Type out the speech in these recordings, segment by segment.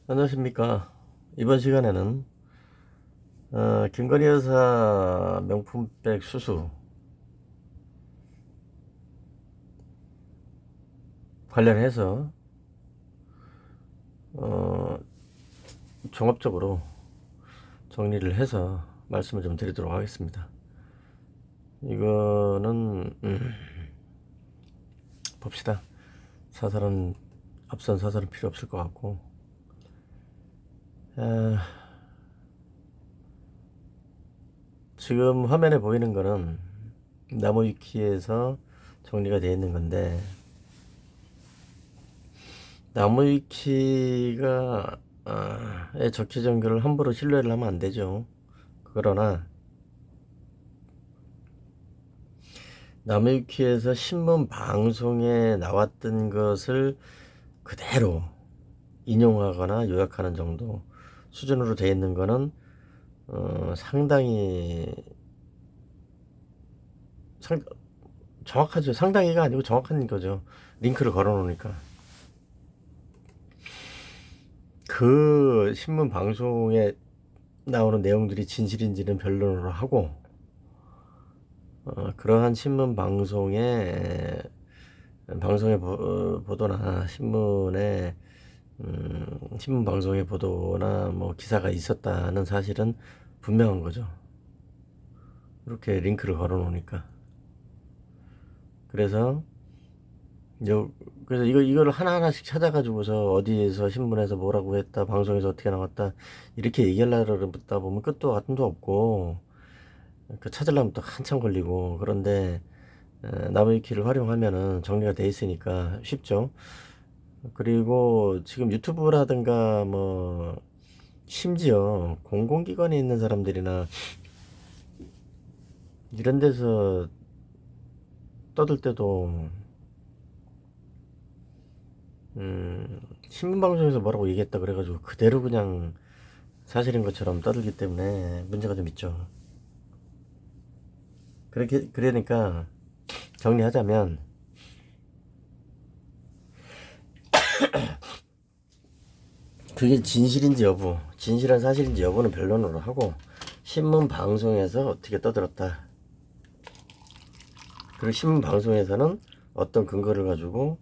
안녕하십니까. 이번 시간에는 김건희 여사 명품백 수수 관련해서 어, 종합적으로 정리를 해서 말씀을 좀 드리도록 하겠습니다. 이거는 봅시다. 사설은 앞선 사설은 필요 없을 것 같고, 에, 지금 화면에 보이는 거는 나무위키에서 정리가 되어 있는 건데, 나무위키가 에 적혀진 글을 함부로 신뢰를 하면 안 되죠. 그러나 나무위키에서 신문 방송에 나왔던 것을 그대로 인용하거나 요약하는 정도 수준으로 되어 있는 거는 상당히 상, 정확하죠. 상당히가 아니고 정확한 거죠. 링크를 걸어 놓으니까. 그 신문 방송에 나오는 내용들이 진실인지는 변론을 하고, 그러한 신문 방송의 보도나 신문 방송의 보도나 뭐 기사가 있었다는 사실은 분명한 거죠. 이렇게 링크를 걸어 놓으니까. 그래서 그래서 이거를 하나하나씩 찾아가지고서 어디에서 신문에서 뭐라고 했다, 방송에서 어떻게 나왔다, 이렇게 얘기하려다 보면 끝도 같음도 없고, 그 찾으려면 또 한참 걸리고. 그런데 나무위키를 활용하면은 정리가 돼 있으니까 쉽죠. 그리고 지금 유튜브라든가 뭐 심지어 공공기관에 있는 사람들이나 이런 데서 떠들 때도 신문방송에서 뭐라고 얘기했다 그래가지고 그대로 그냥 사실인 것처럼 떠들기 때문에 문제가 좀 있죠. 그러니까 정리하자면, 그게 진실인지 여부, 진실한 사실인지 여부는 변론으로 하고, 신문 방송에서 어떻게 떠들었다, 그리고 신문 방송에서는 어떤 근거를 가지고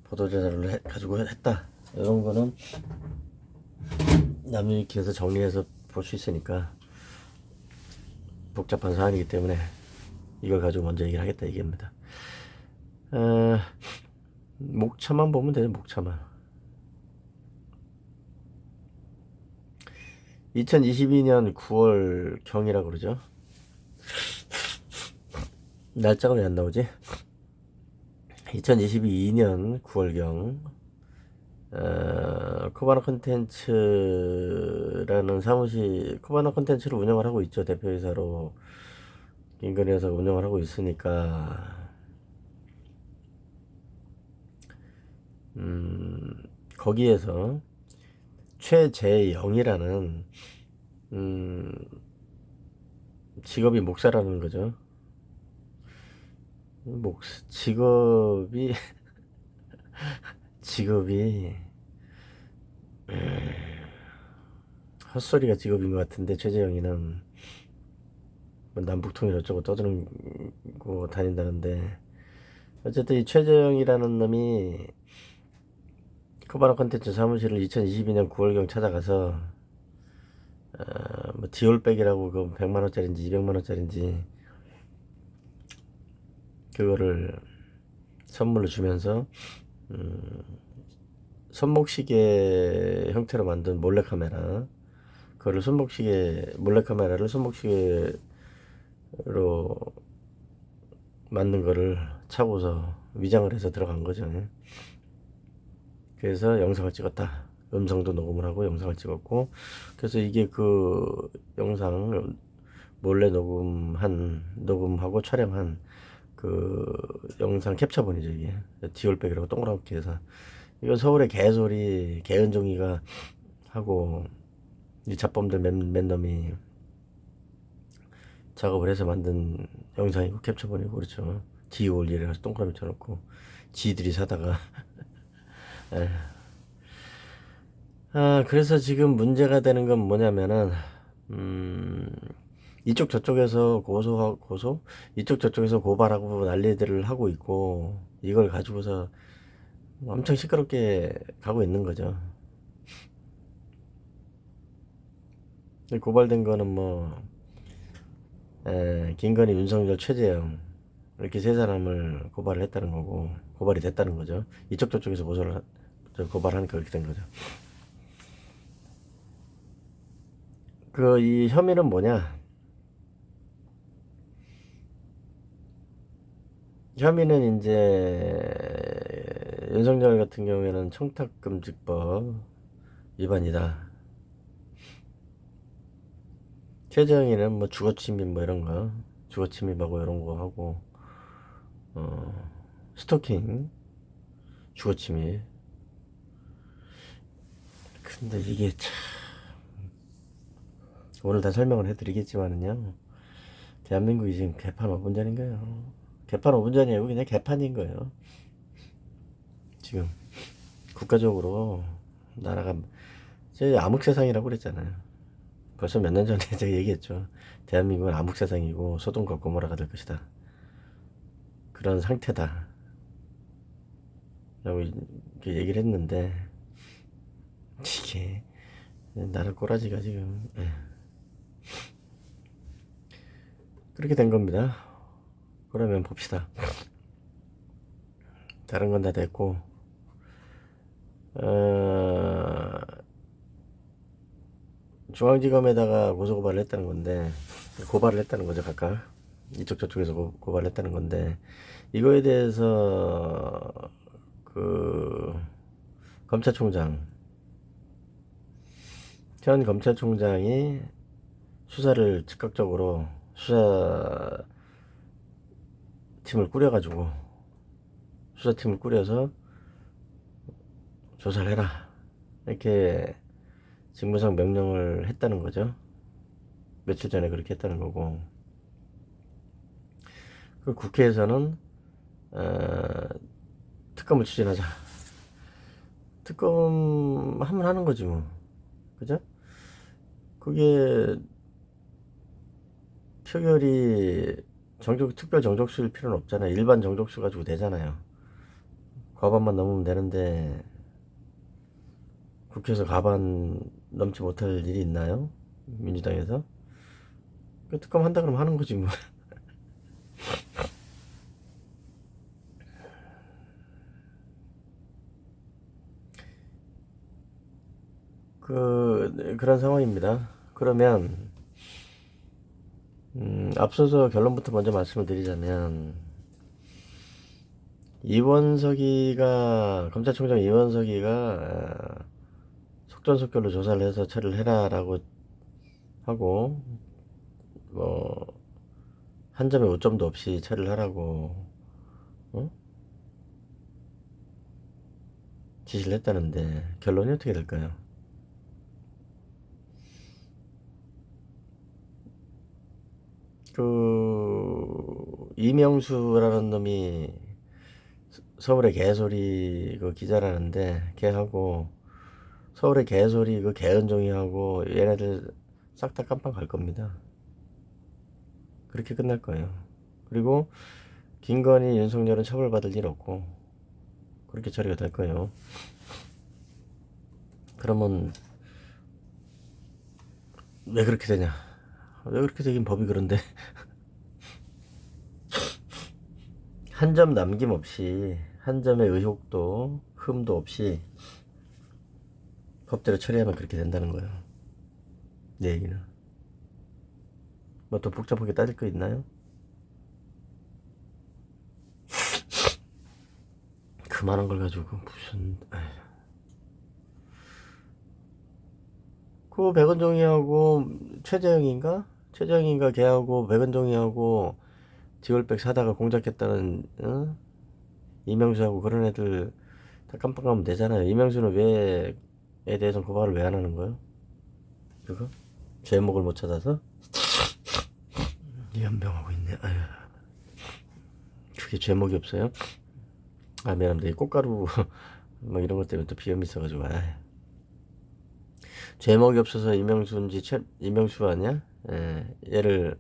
보도자료를 가지고 했다, 이런 거는 남유익해서 정리해서 볼 수 있으니까 복잡한 사안이기 때문에 이걸 가지고 먼저 얘기를 하겠다 얘기입니다. 어, 목차만 보면 되죠. 목차만. 2022년 9월 경이라고 그러죠. 날짜가 왜 안 나오지? 2022년 9월경, 코바나 콘텐츠라는 코바나 콘텐츠를 운영을 하고 있죠. 대표이사로 김건희에서 운영을 하고 있으니까, 거기에서 최재영이라는 음, 직업이 목사라는 거죠. 직업이 직업이 헛소리가 직업인 것 같은데, 최재영이는 뭐 남북통일 어쩌고 떠들고 다닌다는데, 어쨌든 이 최재영이라는 놈이 코바나 컨텐츠 사무실을 2022년 9월경 찾아가서 뭐 디올백이라고 그 100만원짜리인지 200만원짜리인지 그거를 선물로 주면서 손목시계 형태로 만든 몰래카메라, 그거를 몰래카메라를 손목시계로 만든 거를 차고서 위장을 해서 들어간 거죠. 그래서 영상을 찍었다. 음성도 녹음을 하고 영상을 찍었고, 그래서 이게 그 영상 몰래 녹음하고 촬영한 그 영상 캡처본이죠, 이게. 디올백이라고 동그랗게 해서. 이건 서울의 개은종이가 하고, 이 잡범들 몇 놈이 작업을 해서 만든 영상이고 캡처본이고, 그렇죠. 디올리를 해서 동그라미 쳐놓고 지들이 사다가 그래서 지금 문제가 되는 건 뭐냐면은, 음, 이쪽 저쪽에서 이쪽 저쪽에서 고발하고 난리들을 하고 있고, 이걸 가지고서 엄청 시끄럽게 가고 있는 거죠. 고발된 거는 뭐, 김건희, 윤석열, 최재형, 이렇게 세 사람을 고발을 했다는 거고, 고발이 됐다는 거죠. 이쪽 저쪽에서 고발하니까 그렇게 된 거죠. 이 혐의는 뭐냐? 혐의는 이제 윤석열 같은 경우에는 청탁금지법 위반이다. 최재형이는 뭐 주거침입 뭐 이런 거, 주거침입하고 이런 거 하고, 스토킹, 주거침입. 근데 이게 참, 오늘 다 설명을 해드리겠지만은요, 대한민국이 지금 개판 5분 전인 거예요. 개판 5분 전이 아니고 그냥 개판인 거예요. 지금 국가적으로 나라가 제 암흑 세상이라고 그랬잖아요. 벌써 몇 년 전에 제가 얘기했죠. 대한민국은 암흑 세상이고 소돔과 고모라가 될 것이다. 그런 상태다. 라고 이렇게 얘기를 했는데 이게 나라 꼬라지가 지금 그렇게 된 겁니다. 그러면 봅시다. 다른 건 다 됐고 중앙지검에다가 고소고발을 했다는 건데, 고발을 했다는 거죠. 각각 이쪽 저쪽에서 고발을 했다는 건데, 이거에 대해서 그 검찰총장, 현 검찰총장이 수사를 즉각적으로 수사팀을 꾸려가지고 수사팀을 꾸려서 조사를 해라, 이렇게 직무상 명령을 했다는 거죠. 며칠 전에 그렇게 했다는 거고, 그 국회에서는 특검을 추진하자. 특검 하면 하는 거지 뭐, 그죠? 그게 표결이 특별 정족수일 필요는 없잖아요. 일반 정족수 가지고 되잖아요. 과반만 넘으면 되는데 국회에서 과반 넘지 못할 일이 있나요? 민주당에서? 그 특검 한다 그러면 하는 거지 뭐. 그런 상황입니다. 그러면 앞서서 결론부터 먼저 말씀을 드리자면, 검찰총장 이원석이가 속전속결로 조사를 해서 처리를 해라라고 하고, 뭐 한 점의 오점도 없이 처리를 하라고 지시를 했다는데, 결론이 어떻게 될까요? 이명수라는 놈이 서울의 개소리 그 기자라는데, 걔하고 서울의 개소리 그 개은종이하고 얘네들 싹 다 깜빵 갈 겁니다. 그렇게 끝날 거예요. 그리고 김건희, 윤석열은 처벌받을 일 없고 그렇게 처리가 될 거예요. 그러면 왜 그렇게 되냐? 왜 그렇게 되긴 법이 그런데. 한 점 남김없이, 한 점의 의혹도 흠도 없이 법대로 처리하면 그렇게 된다는 거예요. 내 얘기는. 뭐 또 복잡하게 따질 거 있나요? 그만한 걸 가지고 무슨 그 백은종이하고 최재형인가 걔하고 백은종이하고 지올백 사다가 공작했다는 이명수하고 그런 애들 다 깜빡 가면 되잖아요. 이명수는 왜에 대해서 고발을 왜 안 하는 거예요? 그거? 제목을 못 찾아서? 연병하고 있네. 아유, 그게 제목이 없어요? 미안합니다. 이 꽃가루 뭐 이런 것 때문에 또 비염이 있어가지고. 제목이 없어서 이명수 아니야? 얘를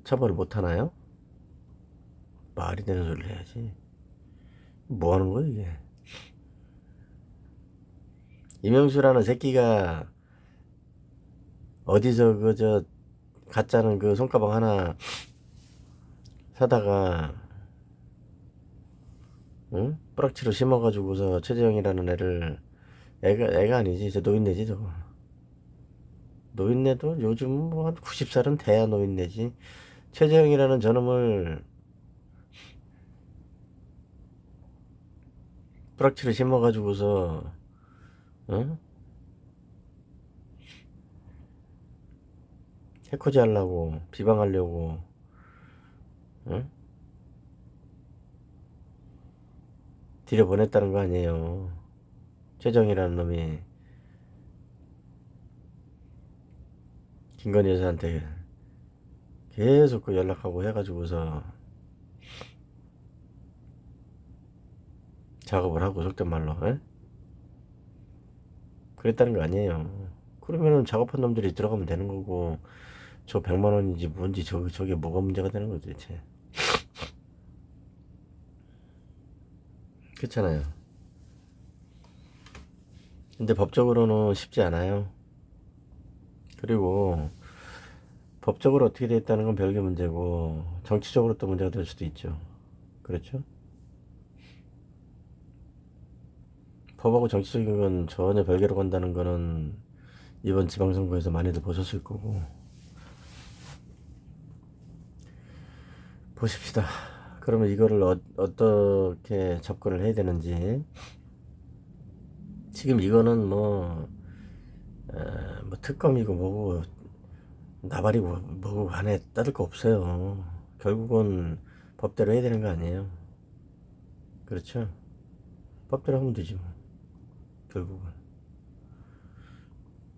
처벌을 못 하나요? 말이 되는 소리를 해야지. 뭐 하는 거야 이게? 이명수라는 새끼가 어디서 그 가짜는 그 손가방 하나 사다가 응? 뿌락치로 심어가지고서 최재형이라는 애가 아니지. 저 노인네지 저거. 노인네도 요즘 뭐 한 90살은 돼야 노인네지. 최재형이라는 저놈을 뿌락치로 심어가지고서 어? 해코지 하려고 비방하려고 어? 들여보냈다는 거 아니에요. 최정이라는 놈이 김건희 여사한테 계속 그 연락하고 해가지고서 작업을 하고 속된 말로 에? 그랬다는 거 아니에요. 그러면은 작업한 놈들이 들어가면 되는 거고 저 100만 원인지 뭔지 저게 뭐가 문제가 되는 거지 대체. 그렇잖아요. 근데 법적으로는 쉽지 않아요. 그리고 법적으로 어떻게 돼 있다는 건 별개 문제고 정치적으로 또 문제가 될 수도 있죠. 그렇죠? 법하고 정치적인 건 전혀 별개로 간다는 거는 이번 지방선거에서 많이들 보셨을 거고. 보십시다. 그러면 이거를 어떻게 접근을 해야 되는지. 지금 이거는 뭐 특검이고 뭐고 나발이고 뭐고 안에 따를 거 없어요. 결국은 법대로 해야 되는 거 아니에요. 그렇죠? 법대로 하면 되지 뭐. 결국은.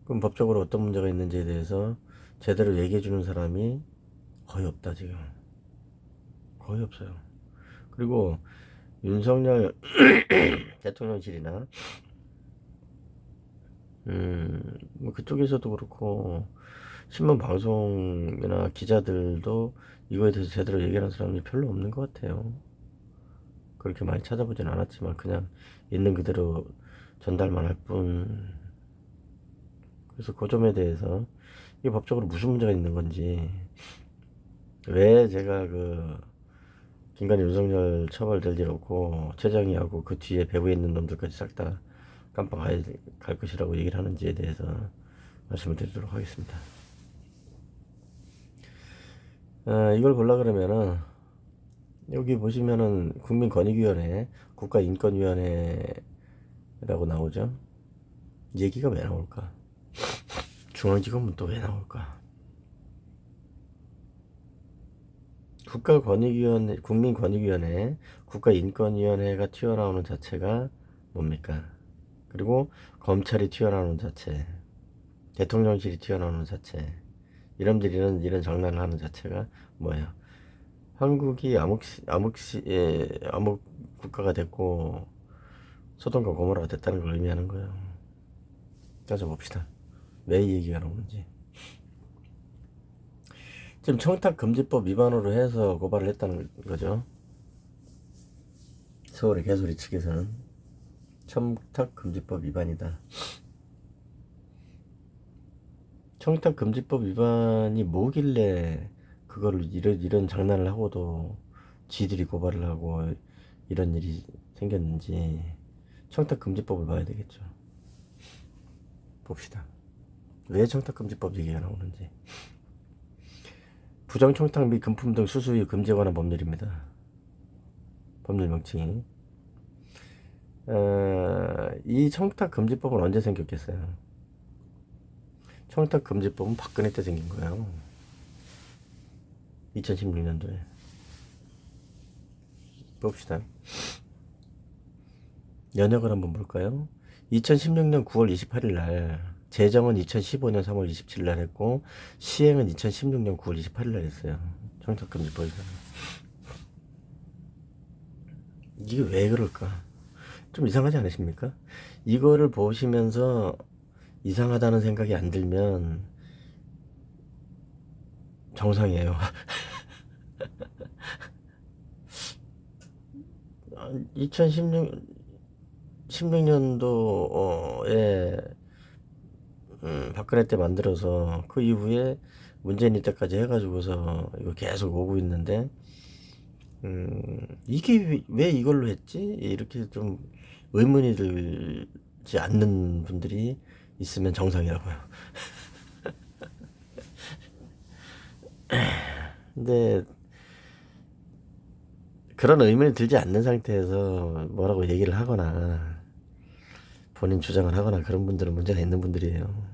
그럼 법적으로 어떤 문제가 있는지에 대해서 제대로 얘기해 주는 사람이 거의 없다 지금. 거의 없어요. 그리고 윤석열 대통령실이나 뭐 그쪽에서도 그렇고 신문 방송이나 기자들도 이거에 대해서 제대로 얘기하는 사람이 별로 없는 것 같아요. 그렇게 많이 찾아보진 않았지만 그냥 있는 그대로 전달만 할 뿐. 그래서 그 점에 대해서 이게 법적으로 무슨 문제가 있는 건지, 왜 제가 그 김건희 윤석열 처벌될 일 없고 최장희하고 그 뒤에 배후에 있는 놈들까지 싹 다 깜빵 갈 것이라고 얘기를 하는지에 대해서 말씀을 드리도록 하겠습니다. 이걸 보려 그러면은 여기 보시면은 국민권익위원회, 국가인권위원회라고 나오죠. 얘기가 왜 나올까? 중앙지검은 또 왜 나올까? 국가권익위원회, 국민권익위원회, 국가인권위원회가 튀어나오는 자체가 뭡니까? 그리고 검찰이 튀어나오는 자체, 대통령실이 튀어나오는 자체, 이런 장난을 하는 자체가 뭐예요? 한국이 암흑 국가가 됐고 소돔과 고모라가 됐다는 걸 의미하는 거예요. 따져봅시다. 왜 이 얘기가 나오는지. 지금 청탁금지법 위반으로 해서 고발을 했다는 거죠. 서울의 개소리 측에서는 청탁금지법 위반이다. 청탁금지법 위반이 뭐길래 그거를 이런 장난을 하고도 지들이 고발을 하고 이런 일이 생겼는지 청탁금지법을 봐야 되겠죠. 봅시다. 왜 청탁금지법 얘기가 나오는지. 부정청탁 및 금품 등 수수유 금지에 관한 법률입니다. 법률 명칭이. 이 청탁금지법은 언제 생겼겠어요? 청탁금지법은 박근혜 때 생긴 거예요. 2016년도에. 봅시다. 연역을 한번 볼까요? 2016년 9월 28일 날, 제정은 2015년 3월 27일 날 했고, 시행은 2016년 9월 28일 날 했어요. 청탁금지법에서는. 이게 왜 그럴까? 좀 이상하지 않으십니까? 이거를 보시면서 이상하다는 생각이 안 들면 정상이에요. 2016, 16년도에 박근혜 때 만들어서 그 이후에 문재인 때까지 해가지고서 이거 계속 오고 있는데 이게 왜 이걸로 했지? 이렇게 좀 의문이 들지 않는 분들이 있으면 정상이라고요. 근데 그런 의문이 들지 않는 상태에서 뭐라고 얘기를 하거나 본인 주장을 하거나 그런 분들은 문제가 있는 분들이에요.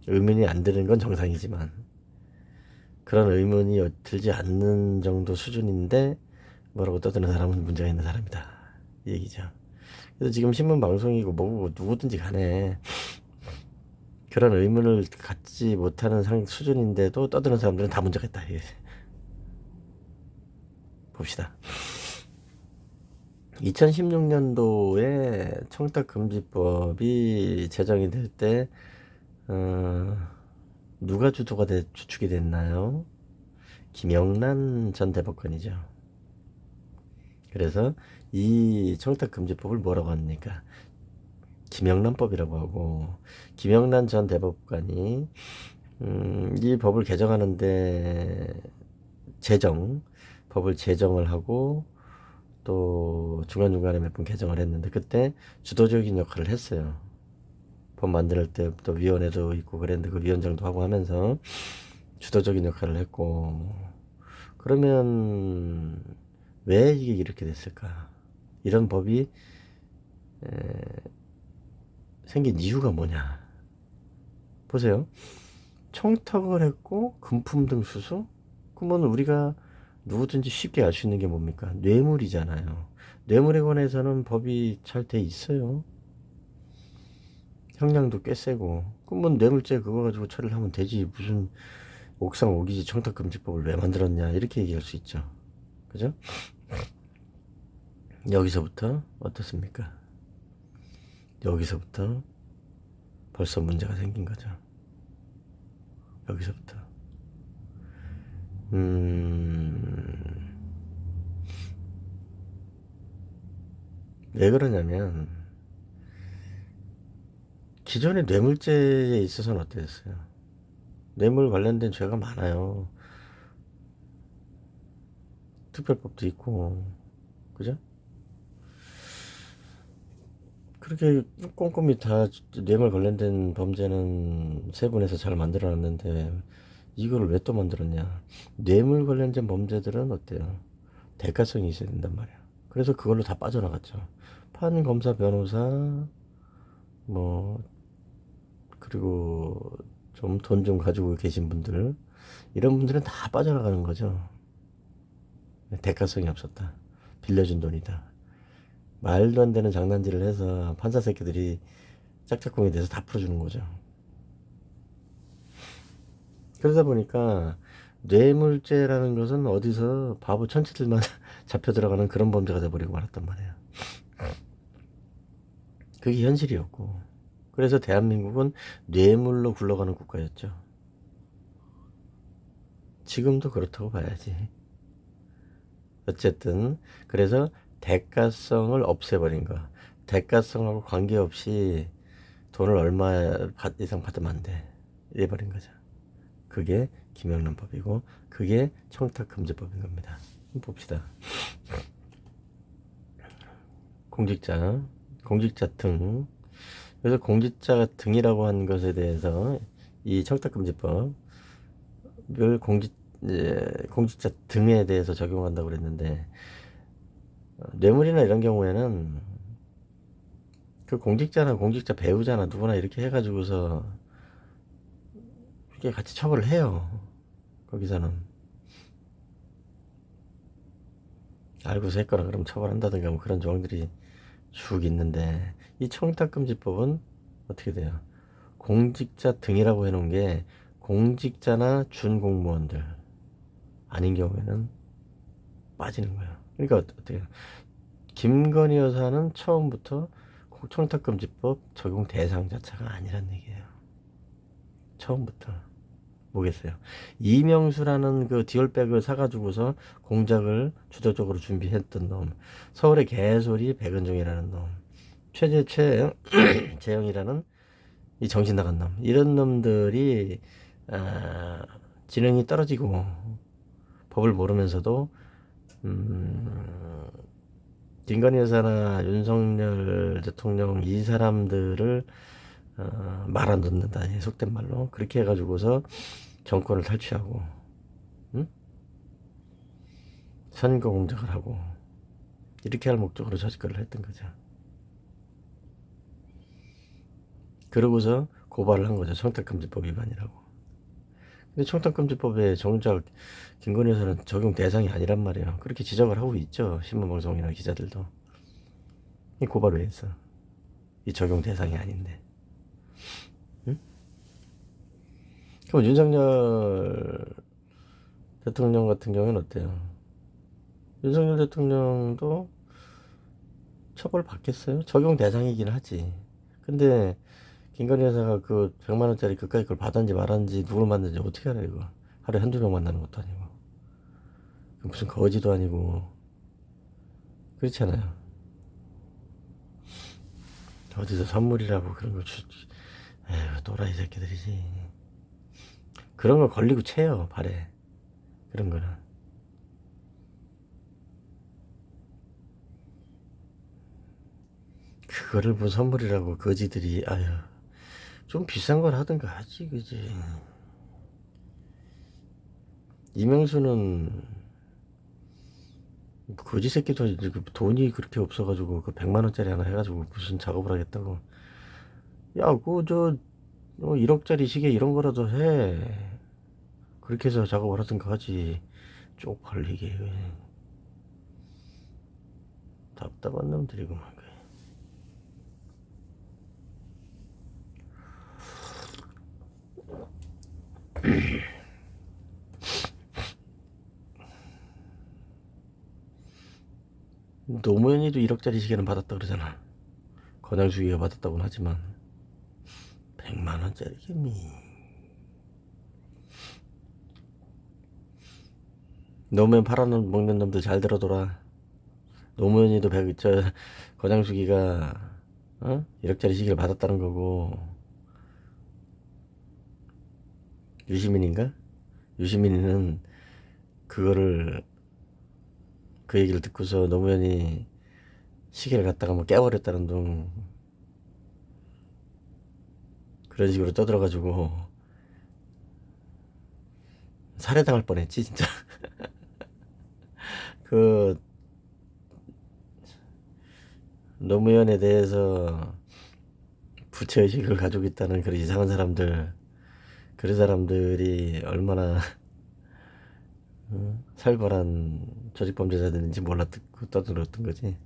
의문이 안 드는 건 정상이지만 그런 의문이 들지 않는 정도 수준인데 뭐라고 떠드는 사람은 문제가 있는 사람이다, 이 얘기죠. 그래서 지금 신문 방송이고 뭐고 누구든지 간에 그런 의문을 갖지 못하는 수준인데도 떠드는 사람들은 다 문제가 있다. 예. 봅시다. 2016년도에 청탁금지법이 제정이 될 때 누가 주축이 됐나요? 김영란 전 대법관이죠. 그래서 이 청탁금지법을 뭐라고 합니까? 김영란법이라고 하고, 김영란 전 대법관이 이 법을 개정하는데 법을 제정을 하고 또 중간중간에 몇 번 개정을 했는데 그때 주도적인 역할을 했어요. 법 만들 때부터 위원회도 있고 그랬는데 그 위원장도 하고 하면서 주도적인 역할을 했고, 그러면 왜 이게 이렇게 됐을까? 이런 법이 생긴 이유가 뭐냐? 보세요. 청탁을 했고 금품 등 수수? 그러면 우리가 누구든지 쉽게 알 수 있는 게 뭡니까? 뇌물이잖아요. 뇌물에 관해서는 법이 잘 돼 있어요. 형량도 꽤 세고. 그러면 뇌물죄 그거 가지고 처리를 하면 되지. 무슨 옥상 오기지 청탁금지법을 왜 만들었냐, 이렇게 얘기할 수 있죠. 그죠? 여기서부터 어떻습니까? 여기서부터 벌써 문제가 생긴 거죠. 여기서부터. 왜 그러냐면 기존의 뇌물죄에 있어서는 어땠어요? 뇌물 관련된 죄가 많아요. 특별법도 있고, 그죠? 그렇게 꼼꼼히 다 뇌물 관련된 범죄는 세분해서 잘 만들어놨는데 이거를 왜 또 만들었냐? 뇌물 관련된 범죄들은 어때요? 대가성이 있어야 된단 말이야. 그래서 그걸로 다 빠져나갔죠. 판, 검사, 변호사, 뭐 그리고 좀 돈 좀 가지고 계신 분들, 이런 분들은 다 빠져나가는 거죠. 대가성이 없었다. 빌려준 돈이다. 말도 안 되는 장난질을 해서 판사 새끼들이 짝짝꿍이 돼서 다 풀어주는 거죠. 그러다 보니까 뇌물죄라는 것은 어디서 바보 천치들만 잡혀 들어가는 그런 범죄가 돼버리고 말았단 말이에요. 그게 현실이었고, 그래서 대한민국은 뇌물로 굴러가는 국가였죠. 지금도 그렇다고 봐야지. 어쨌든 그래서 대가성을 없애버린 거. 대가성하고 관계없이 돈을 얼마 이상 받으면 안 돼, 이래버린 거죠. 그게 김영란법이고 그게 청탁금지법인 겁니다. 봅시다. 공직자 등. 그래서 공직자 등이라고 하는 것에 대해서 이 청탁금지법을 공직자 등에 대해서 적용한다고 그랬는데, 뇌물이나 이런 경우에는 그 공직자나 공직자 배우자나 누구나 이렇게 해가지고서 이렇게 같이 처벌을 해요. 거기서는 알고서 했거나 그럼 처벌한다든가 뭐 그런 조항들이 쭉 있는데, 이 청탁금지법은 어떻게 돼요? 공직자 등이라고 해놓은 게 공직자나 준공무원들 아닌 경우에는 빠지는 거예요. 그러니까 어떻게, 김건희 여사는 처음부터 청탁금지법 적용 대상 자체가 아니란 얘기예요. 처음부터. 뭐겠어요. 이명수라는 그 디올백을 사가지고서 공작을 주도적으로 준비했던 놈, 서울의 개소리 백은종이라는 놈, 최재형이라는 이 정신 나간 놈, 이런 놈들이 지능이 떨어지고 법을 모르면서도 김건희 여사나 윤석열 대통령 이 사람들을 말 안 듣는다, 속된 말로 그렇게 해가지고서 정권을 탈취하고, 응? 선거 공작을 하고, 이렇게 할 목적으로 저 짓거리를 했던 거죠. 그러고서 고발을 한 거죠. 청탁금지법 위반이라고. 근데 청탁금지법에 정작 김건희 여사는 적용 대상이 아니란 말이에요. 그렇게 지적을 하고 있죠. 신문방송이나 기자들도. 이 고발 왜 했어? 이 적용 대상이 아닌데. 응? 그럼 윤석열 대통령 같은 경우는 어때요? 윤석열 대통령도 처벌 받겠어요? 적용 대상이긴 하지. 근데 김건희 여사가 그 100만 원짜리 그까이 걸 받았는지 말았는지 누굴 만났는지 어떻게 알아 이거. 하루에 한두 명 만나는 것도 아니고. 무슨 거지도 아니고. 그렇잖아요. 어디서 선물이라고 그런 걸 에휴, 또라이 새끼들이지. 그런 걸 걸리고 채요, 발에. 그런 거는. 그거를 뭐 선물이라고 거지들이, 아유. 좀 비싼 걸 하든가 하지, 그지. 이명수는 거지 새끼도 돈이 그렇게 없어가지고 그 100만 원짜리 하나 해가지고 무슨 작업을 하겠다고. 야, 그저 1억짜리 시계 이런 거라도 해. 그렇게 해서 작업을 하든가 하지. 쪽팔리게. 답답한 놈들이구만. 노무현이도 1억짜리 시계는 받았다 그러잖아. 권양수기가 받았다고는 하지만 100만 원짜리 개미. 노무현 팔아먹는 놈들 잘 들어둬라. 노무현이도 권양수기가 1억짜리 시계를 받았다는 거고, 유시민인가? 유시민이는 그거를 그 얘기를 듣고서 노무현이 시계를 갖다가 뭐 깨버렸다는 둥 그런 식으로 떠들어가지고 살해당할 뻔했지 진짜. 그 노무현에 대해서 부채의식을 가지고 있다는 그런 이상한 사람들, 그런 사람들이 얼마나 살벌한 조직범죄자들인지 몰랐고 떠들었던 거지.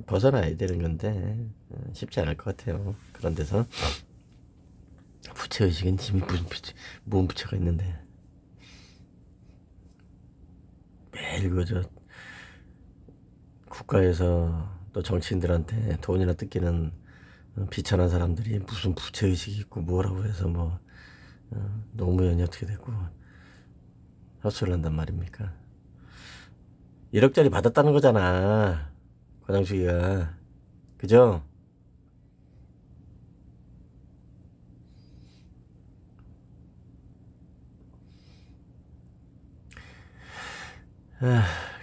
벗어나야 되는 건데 쉽지 않을 것 같아요. 그런 데서 부채의식은 이미 무슨 부채가 있는데 매일 그저 국가에서 또 정치인들한테 돈이나 뜯기는 비천한 사람들이 무슨 부채의식이 있고 뭐라고 해서 뭐 노무현이 어떻게 됐고 헛소리를 한단 말입니까. 1억짜리 받았다는 거잖아, 권양수기가. 그죠?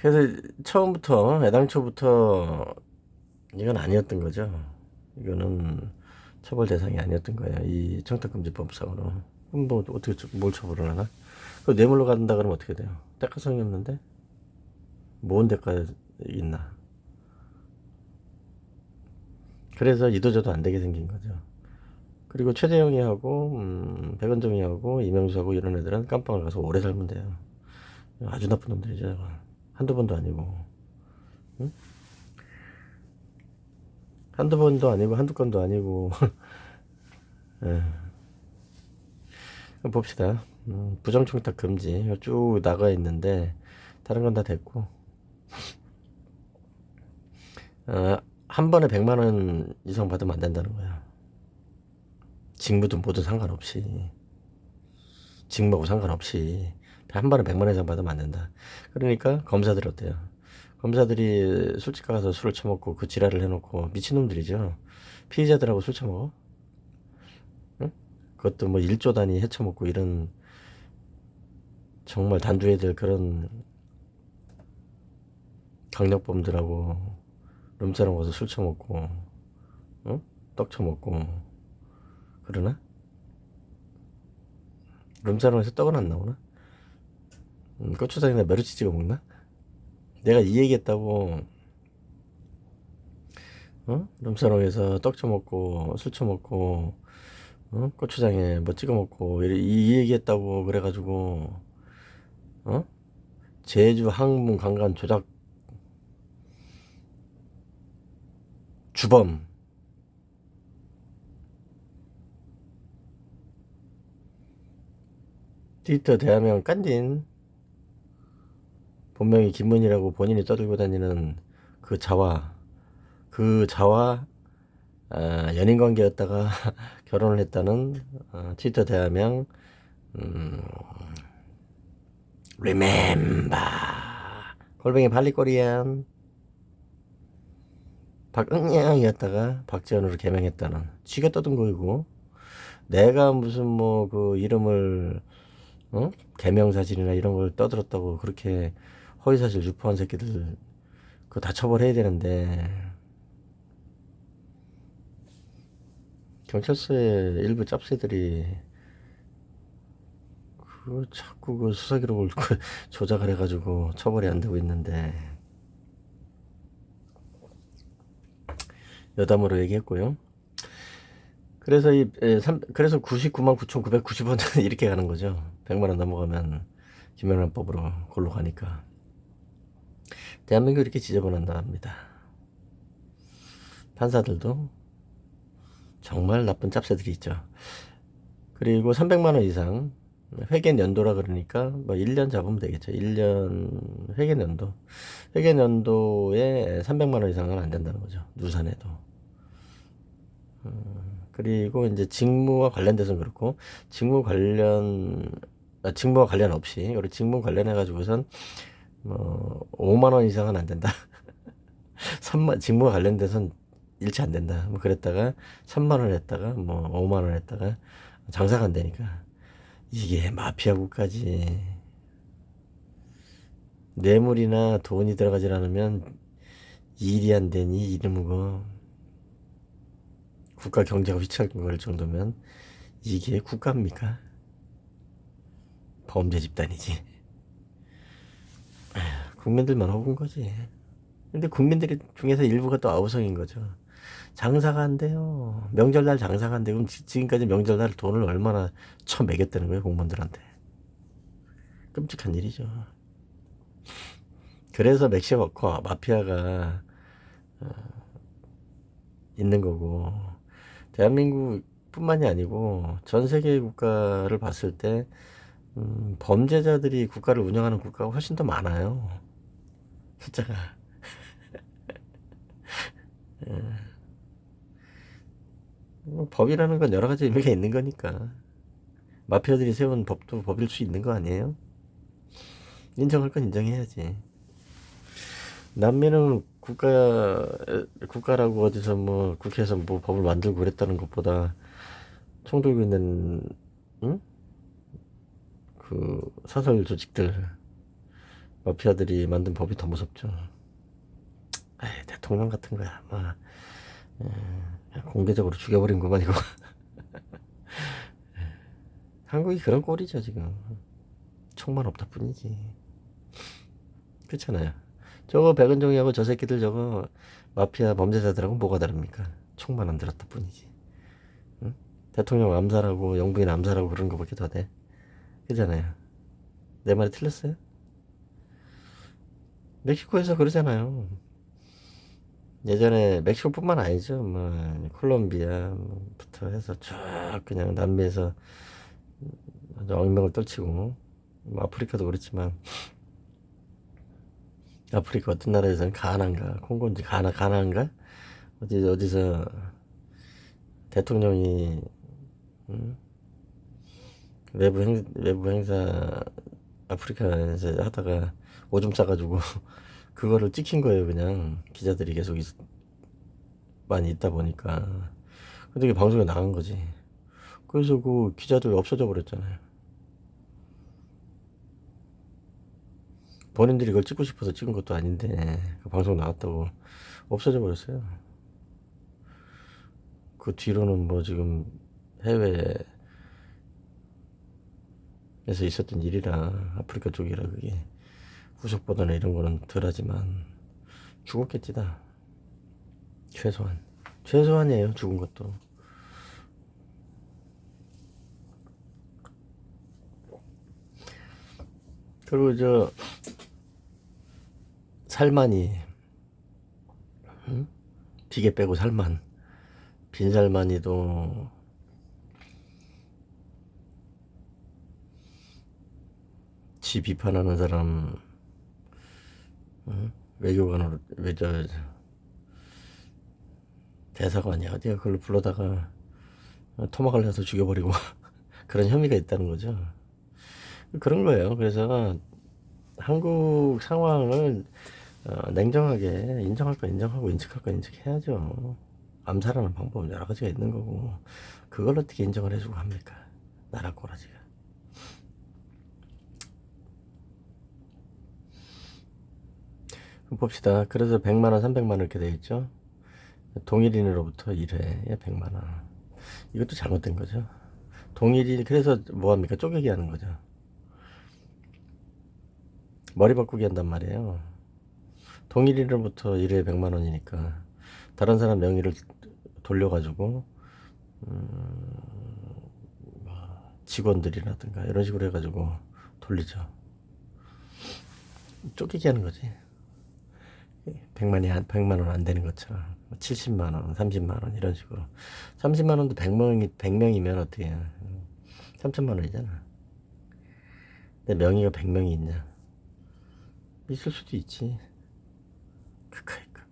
그래서 처음부터 애당초부터 이건 아니었던 거죠. 이거는 처벌 대상이 아니었던 거예요. 이 청탁금지법상으로. 그럼 뭐 어떻게 뭘 처벌을 하나? 그 뇌물로 간다 그러면 어떻게 돼요? 대가성이 없는데? 뭔 대가 있나? 그래서 이도저도 안 되게 생긴 거죠. 그리고 최재형이하고 백은정이하고 이명수하고 이런 애들은 깜빵을 가서 오래 살면 돼요. 아주 나쁜 놈들이죠. 한두 번도 아니고. 응? 한두 번도 아니고 한두 건도 아니고. 예. 봅시다. 부정청탁 금지 쭉 나가 있는데 다른 건 다 됐고, 한 번에 100만 원 이상 받으면 안 된다는 거야. 직무든 뭐든 상관없이. 직무하고 상관없이 한 번에 100만 원 이상 받으면 안 된다. 그러니까 검사들이 어때요? 검사들이 술집 가서 술을 처먹고 그 지랄을 해놓고 미친놈들이죠. 피의자들하고 술 처먹어? 응? 그것도 뭐 1조 단위 해쳐먹고 이런 정말 단두해야 될 그런 강력범들하고 룸사롱 가서 술 처먹고 응? 떡 처먹고 그러나? 룸사롱에서 떡은 안 나오나? 고추장이나 메르치 찍어 먹나? 내가 이 얘기했다고 룸사롱에서 떡 처먹고 술 처먹고 고추장에 뭐 찍어 먹고 이 얘기했다고 그래가지고 어? 제주 항문 강간 조작 주범 트위터 대화명 깐딘 본명이 김문이라고 본인이 떠들고 다니는 그 자와 연인 관계였다가 결혼을 했다는 트위터 대화명 리멤버 골뱅이 발리꼬리안 박응양이었다가 박지원으로 개명했다는 쥐가 떠든 거이고 내가 무슨 뭐 그 이름을 개명사실이나 이런 걸 떠들었다고 그렇게 허위사실 유포한 새끼들 그거 다 처벌해야 되는데 경찰서의 일부 짭새들이 그 자꾸 그 수사 기록을 조작을 해가지고 처벌이 안 되고 있는데 여담으로 얘기했고요. 그래서 그래서 99만 9,990원 이렇게 가는 거죠. 100만 원 넘어가면 김영란법으로 골로 가니까 대한민국 이렇게 지저분한다 합니다. 판사들도 정말 나쁜 짭새들이 있죠. 그리고 300만 원 이상 회계 연도라 그러니까 뭐 1년 잡으면 되겠죠. 1년 회계 연도. 회계 연도에 300만 원 이상은 안 된다는 거죠. 누산에도. 그리고 이제 직무와 관련돼서는 그렇고 직무와 관련 없이 우리 직무 관련해 가지고선 뭐 5만 원 이상은 안 된다. 직무와 관련돼선 일치 안 된다. 뭐 그랬다가 3만 원 했다가 뭐 5만 원 했다가 장사가 안 되니까 이게 마피아 국가지. 뇌물이나 돈이 들어가질 않으면 일이 안 되니 이러고 국가 경제가 휘청거릴 정도면 이게 국가입니까? 범죄 집단이지. 국민들만 허군 거지. 근데 국민들 중에서 일부가 또 아우성인 거죠. 장사가 안 돼요. 명절날 장사가 안 되고 지금까지 명절날 돈을 얼마나 쳐매겼다는 거예요, 공무원들한테. 끔찍한 일이죠. 그래서 멕시코 마피아가 있는 거고 대한민국뿐만이 아니고 전 세계 국가를 봤을 때 범죄자들이 국가를 운영하는 국가가 훨씬 더 많아요. 숫자가. 법이라는 건 여러 가지 의미가 있는 거니까. 마피아들이 세운 법도 법일 수 있는 거 아니에요? 인정할 건 인정해야지. 난민은 국가라고 어디서 뭐 국회에서 뭐 법을 만들고 그랬다는 것보다 총 들고 있는 응? 그 사설 조직들 마피아들이 만든 법이 더 무섭죠. 에이, 대통령 같은 거야. 막 공개적으로 죽여버린 것만 이거. 한국이 그런 꼴이죠 지금. 총만 없다 뿐이지. 그렇잖아요. 저거 백은종이하고 저 새끼들 저거 마피아 범죄자들하고 뭐가 다릅니까? 총만 안 들었다 뿐이지. 응? 대통령 암살하고 영부인 암살하고 그런 거밖에 더 돼. 그잖아요. 내 말이 틀렸어요? 멕시코에서 그러잖아요. 예전에 멕시코뿐만 아니죠. 뭐 콜롬비아부터 해서 쭉 그냥 남미에서 아주 엉망을 떨치고 뭐 아프리카도 그렇지만 아프리카 어떤 나라에서는 가나인가 콩고인지 가나인가 어디서 대통령이 음? 외부 행사 아프리카에서 하다가 오줌 싸가지고 그거를 찍힌 거예요. 그냥 기자들이 계속 많이 있다 보니까. 근데 그게 방송에 나간 거지. 그래서 그 기자들 없어져 버렸잖아요. 본인들이 그걸 찍고 싶어서 찍은 것도 아닌데 그 방송 나왔다고 없어져 버렸어요. 그 뒤로는 뭐 지금 해외에서 있었던 일이라 아프리카 쪽이라 그게 후속 보도나 이런 거는 덜하지만 죽었겠지다. 최소한이에요. 죽은 것도. 그리고 살만이 비계 빼고 빈살만이도 지 비판하는 사람 외교관으로 대사관이야 어디야 그걸로 불러다가 토막을 내서 죽여버리고 그런 혐의가 있다는 거죠. 그런 거예요. 그래서 한국 상황을 냉정하게 인정할 거 인정하고 인식할 거 인식해야죠. 암살하는 방법은 여러 가지가 있는 거고 그걸 어떻게 인정을 해주고 합니까? 나라 꼬라지가. 봅시다. 그래서 100만원 300만원 이렇게 돼 있죠. 동일인으로부터 1회에 100만원. 이것도 잘못된 거죠. 동일인 그래서 뭐합니까? 쪼개기 하는 거죠. 머리 바꾸기 한단 말이에요. 동일인으로부터 1회에 100만원이니까 다른 사람 명의를 돌려가지고 직원들이라든가 이런 식으로 해가지고 돌리죠. 쪼개기 하는 거지. 100만원 안 되는 것처럼 70만원 30만원 이런 식으로 30만원도 100명이면 어떻게 해요. 3천만원이잖아. 내 명의가 100명이 있냐. 있을 수도 있지. 크크크.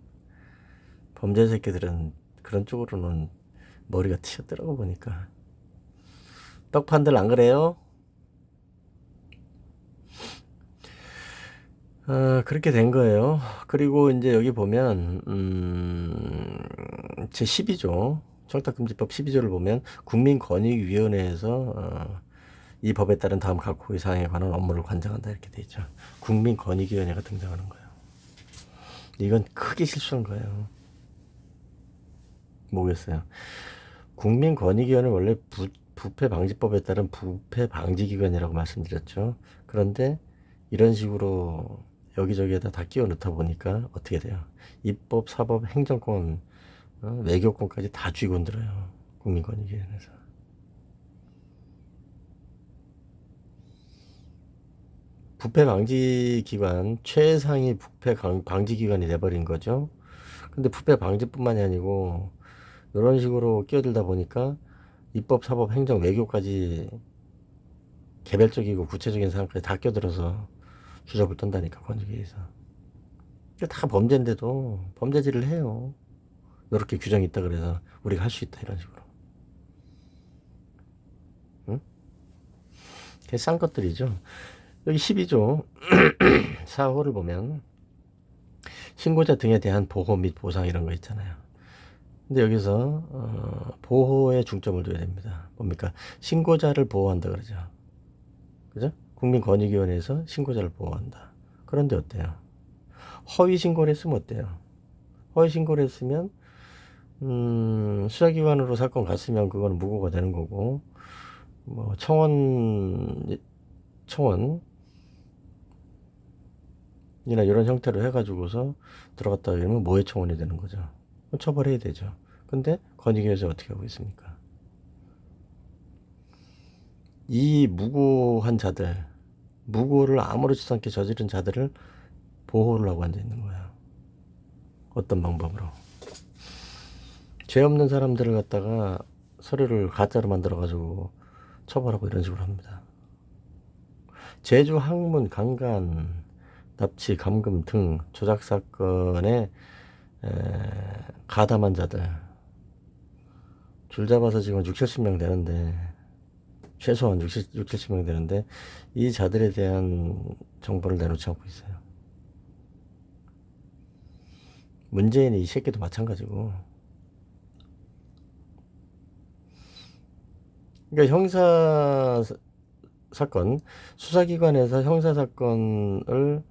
범죄 새끼들은 그런 쪽으로는 머리가 튀었더라고 보니까. 떡판들 안 그래요? 그렇게 된 거예요. 그리고 이제 여기 보면 제 12조 청탁금지법 12조를 보면 국민권익위원회에서 이 법에 따른 다음 각 고의 사항에 관한 업무를 관장한다 이렇게 돼 있죠. 국민권익위원회가 등장하는 거예요. 이건 크게 실수한 거예요. 뭐겠어요? 국민권익위원회 원래 부패방지법에 따른 부패방지기관이라고 말씀드렸죠. 그런데 이런 식으로 여기저기에다 다 끼워 넣다 보니까 어떻게 돼요? 입법, 사법, 행정권, 외교권까지 다 쥐고 들어요. 국민권익위원회에서. 부패방지기관, 최상위 부패방지기관이 돼버린 거죠. 근데 부패방지뿐만이 아니고 이런 식으로 끼어들다 보니까 입법, 사법, 행정, 외교까지 개별적이고 구체적인 사항까지 다 껴들어서 주접을 떤다니까 권익위에서. 다 범죄인데도 범죄질을 해요. 이렇게 규정이 있다 그래서 우리가 할 수 있다 이런 식으로. 응? 그게 싼 것들이죠. 여기 12조 4호를 보면 신고자 등에 대한 보호 및 보상 이런 거 있잖아요. 근데 여기서 보호에 중점을 둬야 됩니다. 뭡니까? 신고자를 보호한다 그러죠. 그죠? 국민권익위원회에서 신고자를 보호한다. 그런데 어때요? 허위 신고를 했으면 어때요? 허위 신고를 했으면 수사기관으로 사건 갔으면 그건 무고가 되는 거고 뭐 청원이나 이런 형태로 해가지고서 들어갔다 그러면 모해 청원이 되는 거죠. 처벌해야 되죠. 근데 권익위에서 어떻게 하고 있습니까? 이 무고한 자들, 무고를 아무렇지도 않게 저지른 자들을 보호를 하고 앉아 있는 거야. 어떤 방법으로? 죄 없는 사람들을 갖다가 서류를 가짜로 만들어가지고 처벌하고 이런 식으로 합니다. 제주 항문 강간 납치, 감금 등 조작 사건에 가담한 자들 줄 잡아서 지금 6, 70명 되는데, 최소한 6, 70명 되는데 이 자들에 대한 정보를 내놓지 않고 있어요. 문재인이 이 새끼도 마찬가지고. 그러니까 형사 사건, 수사기관에서 형사 사건을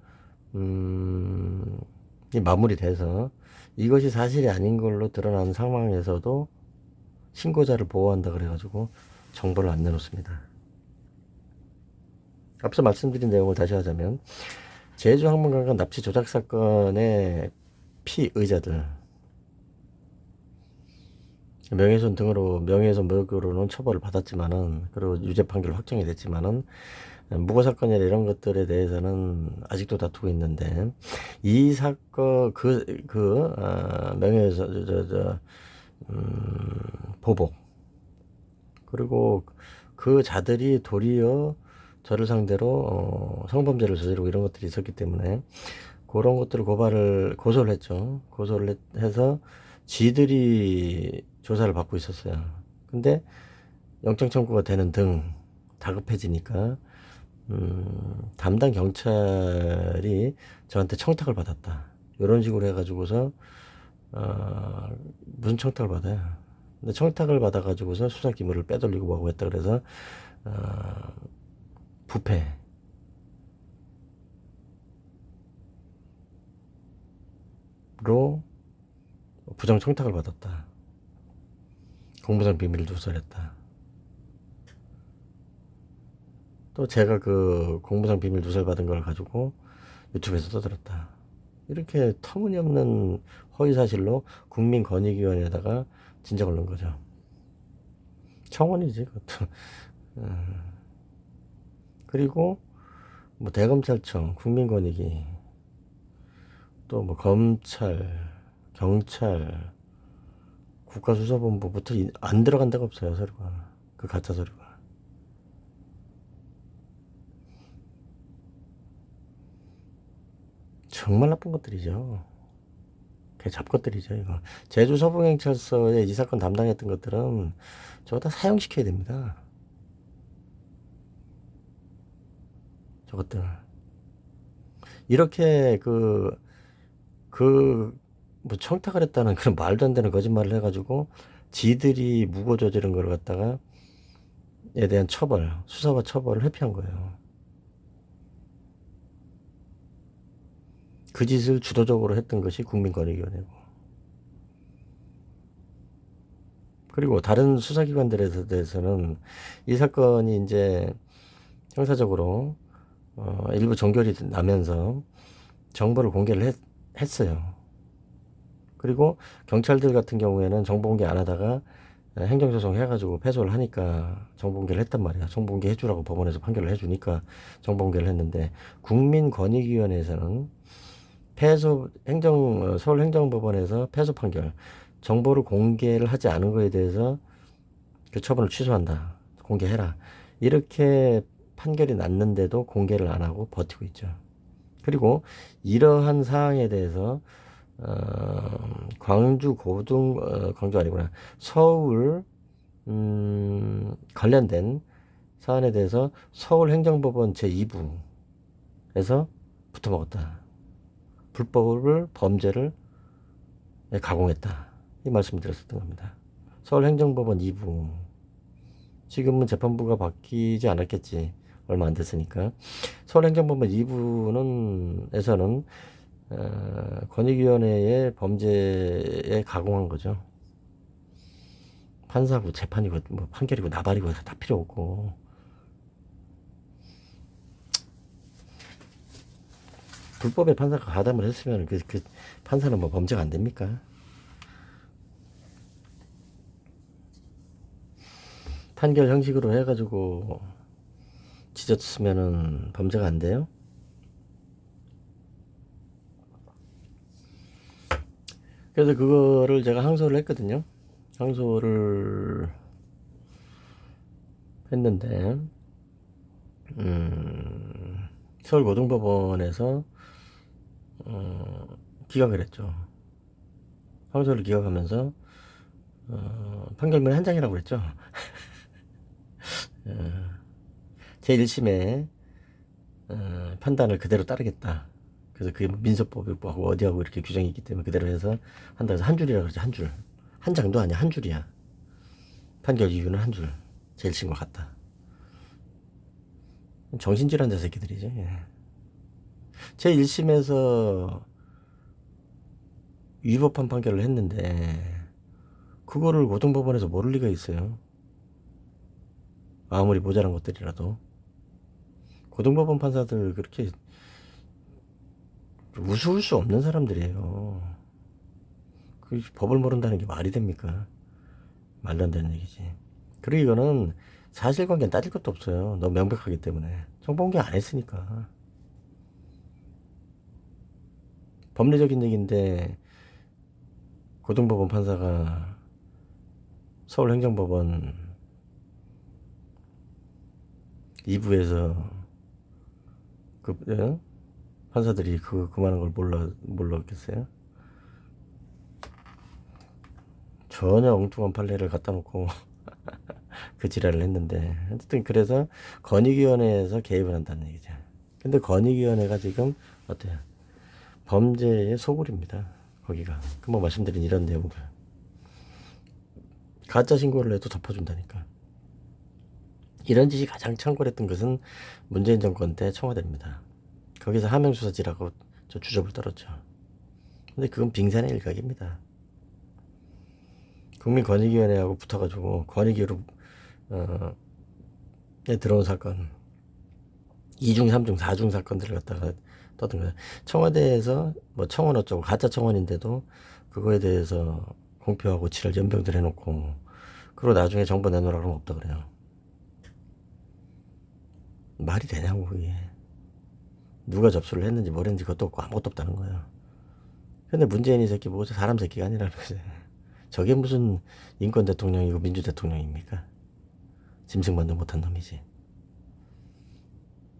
이 마무리돼서 이것이 사실이 아닌 걸로 드러난 상황에서도 신고자를 보호한다 그래가지고 정보를 안 내놓습니다. 앞서 말씀드린 내용을 다시 하자면, 제주 항만관광 납치 조작 사건의 피의자들, 명예훼손 등으로 명예훼손 모욕으로는 처벌을 받았지만은, 그리고 유죄 판결 확정이 됐지만은 무고 사건이나 이런 것들에 대해서는 아직도 다투고 있는데, 이 사건 명예훼손 보복, 그리고 그 자들이 도리어 저를 상대로 성범죄를 저지르고 이런 것들이 있었기 때문에 그런 것들을 고소를 했죠. 고소를 해서 지들이 조사를 받고 있었어요. 근데 영장 청구가 되는 등 다급해지니까 담당 경찰이 저한테 청탁을 받았다, 이런 식으로 해가지고서 무슨 청탁을 받아요? 근데 청탁을 받아가지고서 수사 기물을 빼돌리고 뭐하고 했다 그래서 부패로 부정 청탁을 받았다, 공무상 비밀을 누설했다, 또 제가 그 공무상 비밀 누설 받은 걸 가지고 유튜브에서 떠들었다, 이렇게 터무니없는 허위사실로 국민권익위원회에다가 진정을 넣은 거죠. 청원이지 그것도. 그리고 뭐 대검찰청, 국민권익위, 또 뭐 검찰, 경찰, 국가수사본부부터 안 들어간 데가 없어요, 서류가. 그 가짜 서류가. 정말 나쁜 것들이죠. 개 잡것들이죠, 이거. 제주 서부경찰서에 이 사건 담당했던 것들은 저거 다 사형시켜야 됩니다. 저것들. 이렇게 뭐 청탁을 했다는 그런 말도 안 되는 거짓말을 해가지고 지들이 무고 저지른 걸 갖다가 에 대한 처벌, 수사와 처벌을 회피한 거예요. 그 짓을 주도적으로 했던 것이 국민권익위원회고, 그리고 다른 수사기관들에 대해서는 이 사건이 이제 형사적으로 일부 종결이 나면서 정보를 공개를 했어요. 그리고 경찰들 같은 경우에는 정보 공개 안 하다가 행정소송 해가지고 패소를 하니까 정보 공개를 했단 말이야. 정보 공개 해주라고 법원에서 판결을 해주니까 정보 공개를 했는데, 국민권익위원회에서는 서울행정법원에서 패소 판결, 정보를 공개를 하지 않은 거에 대해서 그 처분을 취소한다, 공개해라, 이렇게 판결이 났는데도 공개를 안 하고 버티고 있죠. 그리고 이러한 사항에 대해서 광주 아니구나, 서울 관련된 사안에 대해서 서울행정법원 제2부에서 붙어먹었다, 범죄를 가공했다, 이 말씀을 드렸었던 겁니다. 서울행정법원 2부, 지금은 재판부가 바뀌지 않았겠지, 얼마 안 됐으니까. 서울행정법원 2부에서는 권익위원회의 범죄에 가공한 거죠. 판사고 재판이고 뭐 판결이고 나발이고 다 필요 없고, 불법에 판사가 가담을 했으면 그 판사는 뭐 범죄가 안 됩니까? 판결 형식으로 해가지고 지졌으면은 범죄가 안 돼요? 그래서 그거를 제가 항소를 했거든요. 항소를 했는데 서울고등법원에서 기각을 했죠. 항소를 기각하면서 판결문에 한 장이라고 그랬죠. 제1심의 판단을 그대로 따르겠다. 그래서 그게 민사법하고 어디하고 이렇게 규정이 있기 때문에 그대로 해서 한다 해서 한 줄이라고 그러죠. 한 줄. 한 장도 아니야. 한 줄이야. 판결 이유는 한 줄. 제1심과 같다. 정신질환자 새끼들이죠. 예. 제1심에서 위법한 판결을 했는데 그거를 고등법원에서 모를 리가 있어요. 아무리 모자란 것들이라도. 고등법원 판사들 그렇게 우스울 수 없는 사람들이에요. 그 법을 모른다는 게 말이 됩니까? 말도 안 되는 얘기지. 그리고 이거는 사실관계는 따질 것도 없어요. 너무 명백하기 때문에. 정보공개 안 했으니까. 법리적인 얘기인데 고등법원 판사가 서울행정법원 2부에서 판사들이 그만한 걸 몰랐겠어요? 전혀 엉뚱한 판례를 갖다 놓고 그 지랄을 했는데 어쨌든 그래서 권익위원회에서 개입을 한다는 얘기죠. 근데 권익위원회가 지금 어때요? 범죄의 소굴입니다. 거기가 금방 말씀드린 이런 내용들 가짜 신고를 해도 덮어준다니까. 이런 짓이 가장 창궐했던 것은 문재인 정권 때 청와대입니다. 거기서 하명수사지라고 저 주접을 떨었죠. 근데 그건 빙산의 일각입니다. 국민권익위원회하고 붙어가지고 권익위로 들어온 사건 2중, 3중, 4중 사건들을 갖다가 떠든 거예요. 청와대에서 뭐 청원 어쩌고 가짜 청원인데도 그거에 대해서 공표하고 지랄 연병들 해놓고 그리고 나중에 정보 내놓으라 그러면 없다 그래요. 말이 되냐고 그게. 누가 접수를 했는지 뭘 했는지 그것도 없고 아무것도 없다는 거예요. 근데 문재인이 새끼 뭐고 사람 새끼가 아니라는 거지. 저게 무슨 인권 대통령이고 민주 대통령입니까? 짐승만도 못한 놈이지.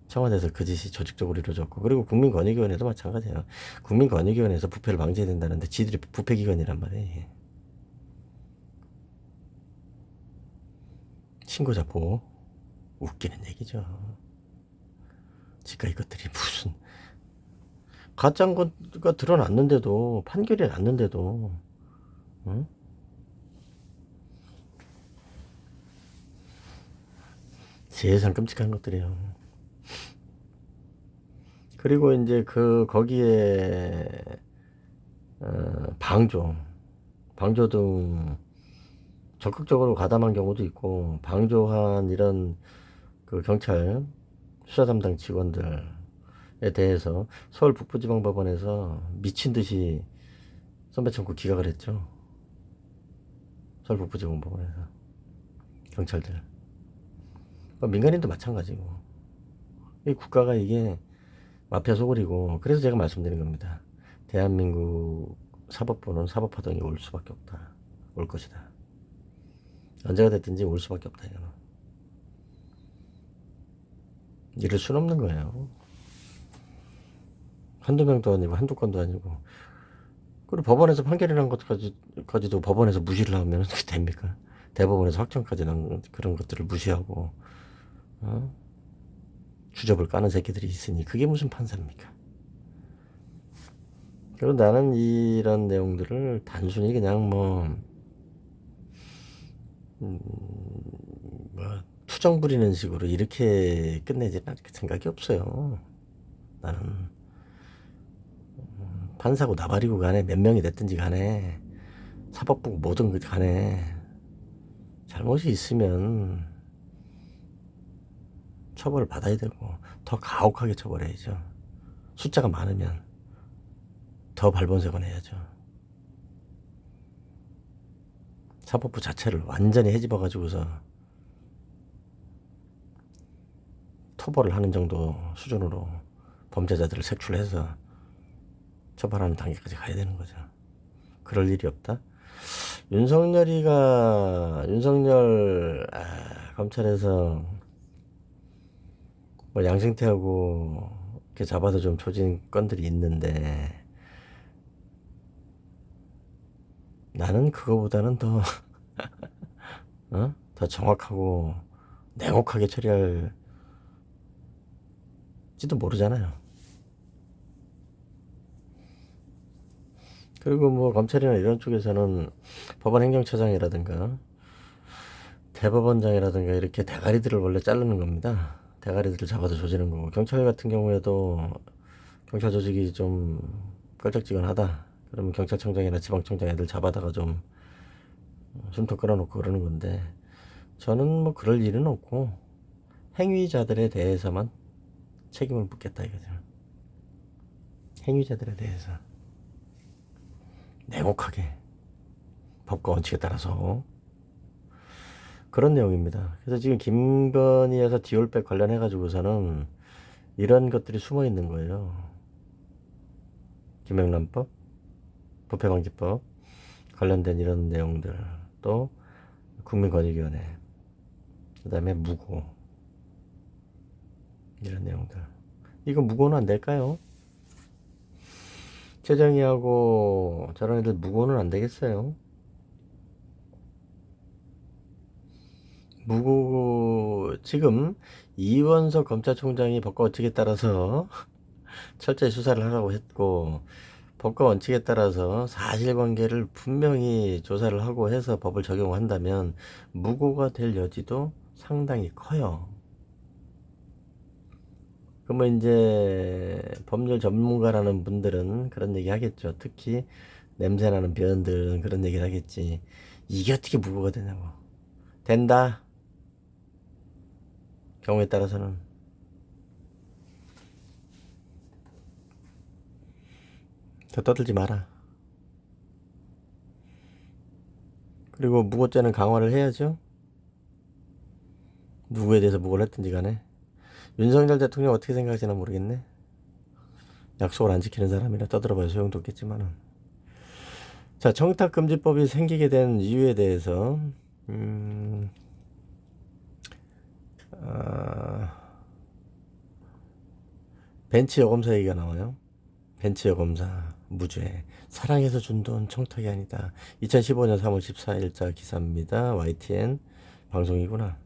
청와대에서 그 짓이 조직적으로 이루어졌고 그리고 국민권익위원회도 마찬가지예요. 국민권익위원회에서 부패를 방지해야 된다는데 지들이 부패기관이란 말이에요. 신고 잡고 웃기는 얘기죠. 지가 이것들이 무슨 가짜인 거가 드러났는데도 판결이 났는데도 응? 세상 끔찍한 것들이에요. 그리고 이제 거기에 방조 등 적극적으로 가담한 경우도 있고 방조한 이런 그 경찰 수사 담당 직원들에 대해서 서울 북부지방법원에서 미친 듯이 선배 청구 기각을 했죠. 서울 북부지방법원에서 경찰들. 민간인도 마찬가지고 이 국가가 이게 마피아 소굴이고 그래서 제가 말씀드린 겁니다. 대한민국 사법부는 사법화동이 올 수밖에 없다. 올 것이다. 언제가 됐든지 올 수밖에 없다. 이거는. 이럴 순 없는 거예요. 한두 명도 아니고 한두 건도 아니고 그리고 법원에서 판결이 난 것까지도 법원에서 무시를 하면 어떻게 됩니까? 대법원에서 확정까지 난 그런 것들을 무시하고 주접을 까는 새끼들이 있으니 그게 무슨 판사입니까? 그리고 나는 이런 내용들을 단순히 그냥 투정 부리는 식으로 이렇게 끝내지는 않을 생각이 없어요. 나는 판사고 나발이고 간에 몇 명이 됐든지 간에 사법부고 뭐든 간에 잘못이 있으면 처벌을 받아야 되고 더 가혹하게 처벌해야죠. 숫자가 많으면 더 발본색원 해야죠. 사법부 자체를 완전히 헤집어 가지고서 토벌을 하는 정도 수준으로 범죄자들을 색출해서 처벌하는 단계까지 가야 되는 거죠. 그럴 일이 없다. 윤석열 검찰에서 뭐 양승태하고 이렇게 잡아서 좀 조진 건들이 있는데 나는 그거보다는 더 더 정확하고 냉혹하게 처리할지도 모르잖아요. 그리고 뭐 검찰이나 이런 쪽에서는 법원행정처장이라든가 대법원장이라든가 이렇게 대가리들을 원래 자르는 겁니다. 대가리들을 잡아서 조지는 거고, 경찰 같은 경우에도 경찰 조직이 좀 껄쩍지근하다 그러면 경찰청장이나 지방청장 애들 잡아다가 좀 숨통 끌어놓고 그러는 건데, 저는 뭐 그럴 일은 없고 행위자들에 대해서만 책임을 묻겠다 이거죠. 행위자들에 대해서 냉혹하게 법과 원칙에 따라서, 그런 내용입니다. 그래서 지금 김건희에서 디올백 관련해 가지고서는 이런 것들이 숨어 있는 거예요. 김영란법, 부패방지법 관련된 이런 내용들, 또 국민권익위원회, 그 다음에 무고, 이런 내용들. 이거 무고는 안 될까요? 최정희하고 저런 애들 무고는 안 되겠어요? 무고, 지금 이원석 검찰총장이 법과 원칙에 따라서 철저히 수사를 하라고 했고, 법과 원칙에 따라서 사실관계를 분명히 조사를 하고 해서 법을 적용한다면 무고가 될 여지도 상당히 커요. 그러면 이제 법률 전문가라는 분들은 그런 얘기 하겠죠. 특히 냄새나는 변호인들은 그런 얘기를 하겠지. 이게 어떻게 무고가 되냐고. 된다. 경우에 따라서는. 더 떠들지 마라. 그리고 무고죄는 강화를 해야죠. 누구에 대해서 무고를 했든지 간에. 윤석열 대통령 어떻게 생각하시나 모르겠네. 약속을 안 지키는 사람이라 떠들어봐야 소용도 없겠지만은. 자, 청탁금지법이 생기게 된 이유에 대해서 벤츠 여검사 얘기가 나와요. 벤츠 여검사 무죄. 사랑해서 준 돈 청탁이 아니다. 2015년 3월 14일자 기사입니다. YTN 방송이구나.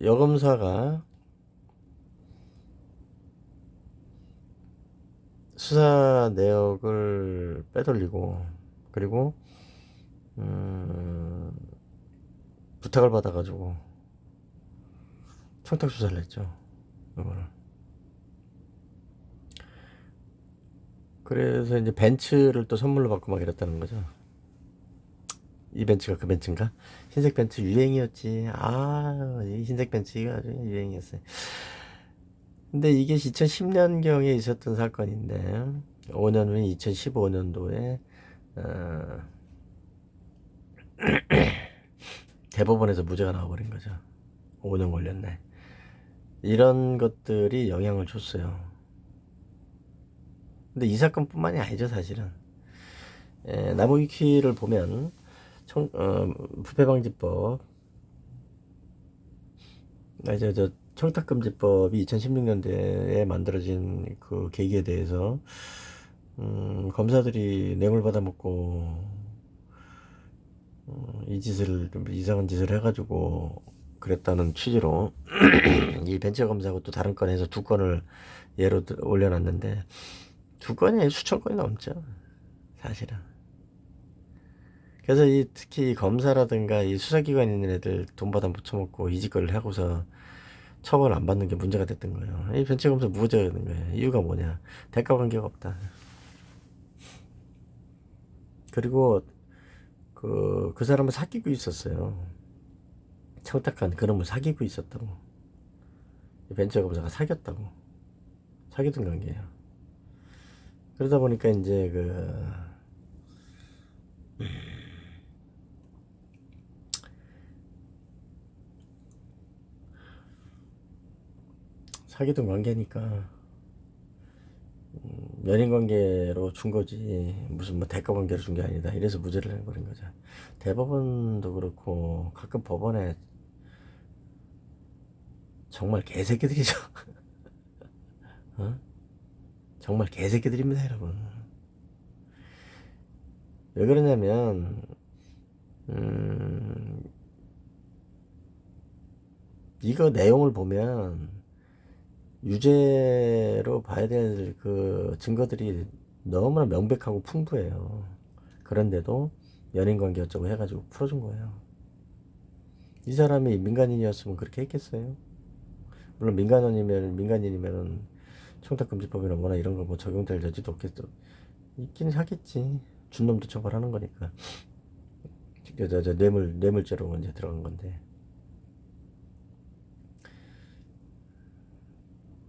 여검사가 수사 내역을 빼돌리고, 그리고 부탁을 받아가지고 청탁 수사를 했죠. 이거를. 그래서 이제 벤츠를 또 선물로 받고 막 이랬다는 거죠. 이 벤츠가 그 벤츠인가? 흰색 벤츠 유행이었지. 이 흰색 벤츠가 아주 유행이었어요. 근데 이게 2010년경에 있었던 사건인데, 5년 후인 2015년도에 대법원에서 무죄가 나와버린 거죠. 5년 걸렸네. 이런 것들이 영향을 줬어요. 근데 이 사건뿐만이 아니죠, 사실은. 나무위키를 보면 부패방지법, 저 청탁금지법이 2016년대에 만들어진 그 계기에 대해서 검사들이 뇌물 받아먹고 이 짓을 좀 이상한 짓을 해가지고 그랬다는 취지로 이 벤처 검사하고 또 다른 건에서 두 건을 예로 올려놨는데, 두 건이 수천 건이 넘죠, 사실은. 그래서 특히 이 검사라든가 이 수사기관에 있는 애들 돈 받아 묻혀먹고 이 짓거리를 하고서 처벌 안 받는 게 문제가 됐던 거예요. 이 벤처 검사 무죄가 되는 거예요. 이유가 뭐냐? 대가 관계가 없다. 그리고 그 사람을 사귀고 있었어요. 청탁한 그놈을 사귀고 있었다고. 벤처 검사가 사귀었다고. 사귀던 관계예요. 그러다 보니까 이제 사귀던 관계니까 연인 관계로 준 거지 무슨 뭐 대가 관계로 준 게 아니다. 이래서 무죄를 해버린 거죠. 대법원도 그렇고 가끔 법원에 정말 개새끼들이죠. 어? 정말 개새끼들입니다, 여러분. 왜 그러냐면 음, 이거 내용을 보면 유죄로 봐야 될 그 증거들이 너무나 명백하고 풍부해요. 그런데도 연인관계 어쩌고 해가지고 풀어준 거예요. 이 사람이 민간인이었으면 그렇게 했겠어요? 물론 민간인이면은 청탁금지법이나 뭐나 이런 거 뭐 적용될 여지도 없겠죠. 있긴 하겠지. 준놈도 처벌하는 거니까. 뇌물죄로 이제 들어간 건데.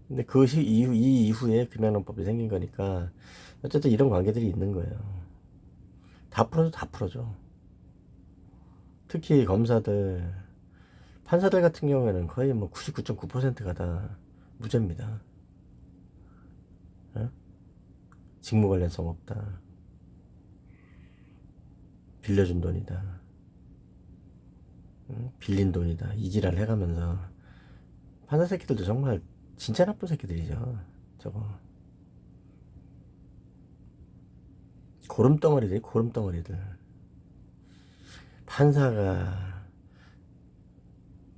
근데 이 이후에 금연원법이 생긴 거니까 어쨌든 이런 관계들이 있는 거예요. 다 풀어줘. 특히 검사들, 판사들 같은 경우에는 거의 뭐 99.9%가 다 무죄입니다. 어? 직무 관련성 없다. 빌려준 돈이다. 빌린 돈이다. 이지랄 해가면서. 판사 새끼들도 정말 진짜 나쁜 새끼들이죠. 저거. 고름덩어리들. 판사가